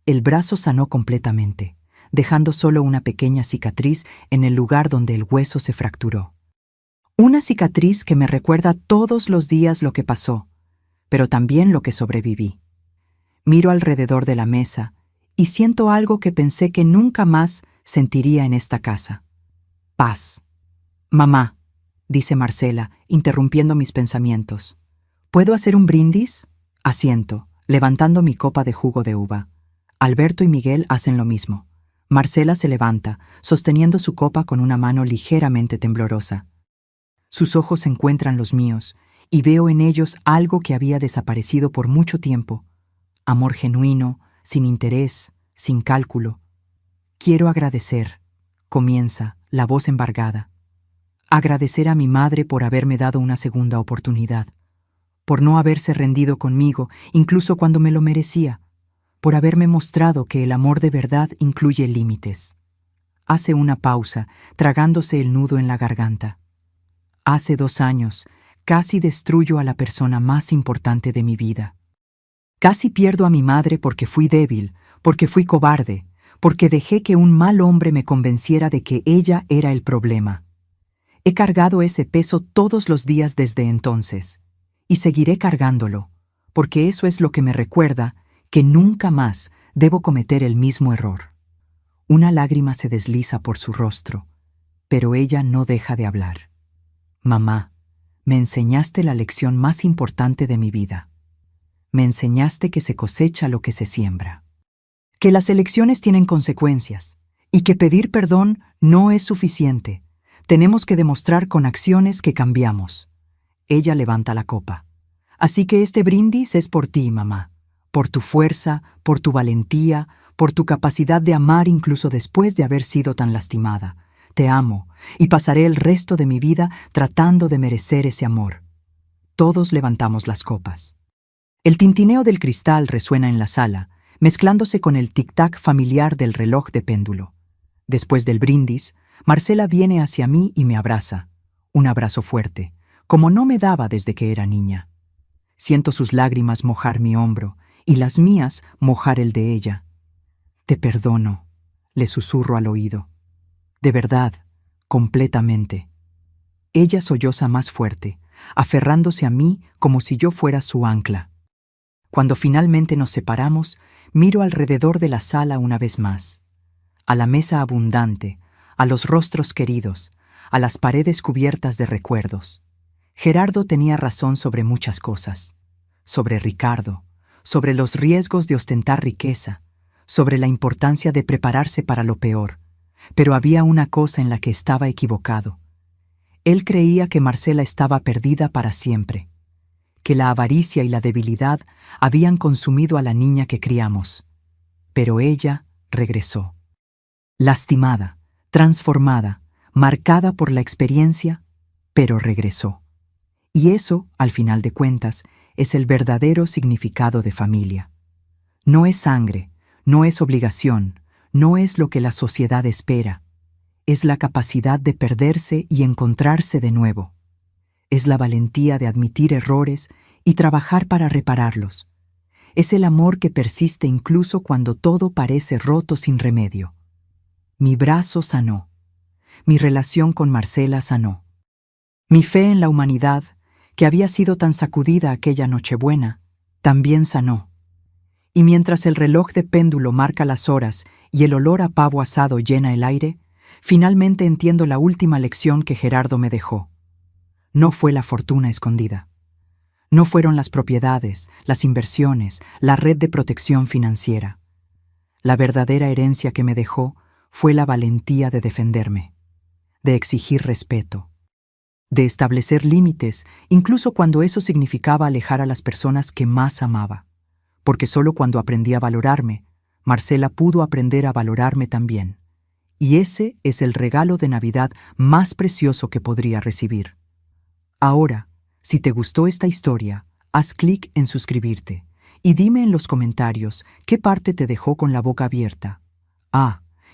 El brazo sanó completamente, dejando solo una pequeña cicatriz en el lugar donde el hueso se fracturó. Una cicatriz que me recuerda todos los días lo que pasó, pero también lo que sobreviví. Miro alrededor de la mesa y siento algo que pensé que nunca más sentiría en esta casa. Paz. «Mamá», dice Marcela, interrumpiendo mis pensamientos. «¿Puedo hacer un brindis?» Asiento, levantando mi copa de jugo de uva. Alberto y Miguel hacen lo mismo. Marcela se levanta, sosteniendo su copa con una mano ligeramente temblorosa. Sus ojos encuentran los míos, y veo en ellos algo que había desaparecido por mucho tiempo. Amor genuino, sin interés, sin cálculo. Quiero agradecer, comienza, la voz embargada. Agradecer a mi madre por haberme dado una segunda oportunidad, por no haberse rendido conmigo, incluso cuando me lo merecía, por haberme mostrado que el amor de verdad incluye límites. Hace una pausa, tragándose el nudo en la garganta. Hace 2 años, casi destruyo a la persona más importante de mi vida. Casi pierdo a mi madre porque fui débil, porque fui cobarde, porque dejé que un mal hombre me convenciera de que ella era el problema. He cargado ese peso todos los días desde entonces, y seguiré cargándolo, porque eso es lo que me recuerda que nunca más debo cometer el mismo error. Una lágrima se desliza por su rostro, pero ella no deja de hablar. Mamá, me enseñaste la lección más importante de mi vida. Me enseñaste que se cosecha lo que se siembra. Que las elecciones tienen consecuencias, y que pedir perdón no es suficiente. Tenemos que demostrar con acciones que cambiamos. Ella levanta la copa. Así que este brindis es por ti, mamá. Por tu fuerza, por tu valentía, por tu capacidad de amar incluso después de haber sido tan lastimada. Te amo, y pasaré el resto de mi vida tratando de merecer ese amor. Todos levantamos las copas. El tintineo del cristal resuena en la sala, mezclándose con el tic-tac familiar del reloj de péndulo. Después del brindis, Marcela viene hacia mí y me abraza. Un abrazo fuerte, como no me daba desde que era niña. Siento sus lágrimas mojar mi hombro y las mías mojar el de ella. Te perdono, le susurro al oído. De verdad, completamente. Ella solloza más fuerte, aferrándose a mí como si yo fuera su ancla. Cuando finalmente nos separamos, miro alrededor de la sala una vez más. A la mesa abundante, a los rostros queridos, a las paredes cubiertas de recuerdos. Gerardo tenía razón sobre muchas cosas. Sobre Ricardo, sobre los riesgos de ostentar riqueza, sobre la importancia de prepararse para lo peor. Pero había una cosa en la que estaba equivocado. Él creía que Marcela estaba perdida para siempre, que la avaricia y la debilidad habían consumido a la niña que criamos. Pero ella regresó. Lastimada, transformada, marcada por la experiencia, pero regresó. Y eso, al final de cuentas, es el verdadero significado de familia. No es sangre, no es obligación, no es lo que la sociedad espera. Es la capacidad de perderse y encontrarse de nuevo. Es la valentía de admitir errores y trabajar para repararlos. Es el amor que persiste incluso cuando todo parece roto sin remedio. Mi brazo sanó. Mi relación con Marcela sanó. Mi fe en la humanidad, que había sido tan sacudida aquella Nochebuena, también sanó. Y mientras el reloj de péndulo marca las horas y el olor a pavo asado llena el aire, finalmente entiendo la última lección que Gerardo me dejó. No fue la fortuna escondida. No fueron las propiedades, las inversiones, la red de protección financiera. La verdadera herencia que me dejó fue la valentía de defenderme, de exigir respeto, de establecer límites, incluso cuando eso significaba alejar a las personas que más amaba. Porque solo cuando aprendí a valorarme, Marcela pudo aprender a valorarme también. Y ese es el regalo de Navidad más precioso que podría recibir. Ahora, si te gustó esta historia, haz clic en suscribirte y dime en los comentarios qué parte te dejó con la boca abierta.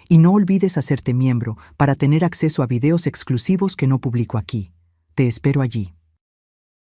Y no olvides hacerte miembro para tener acceso a videos exclusivos que no publico aquí. Te espero allí.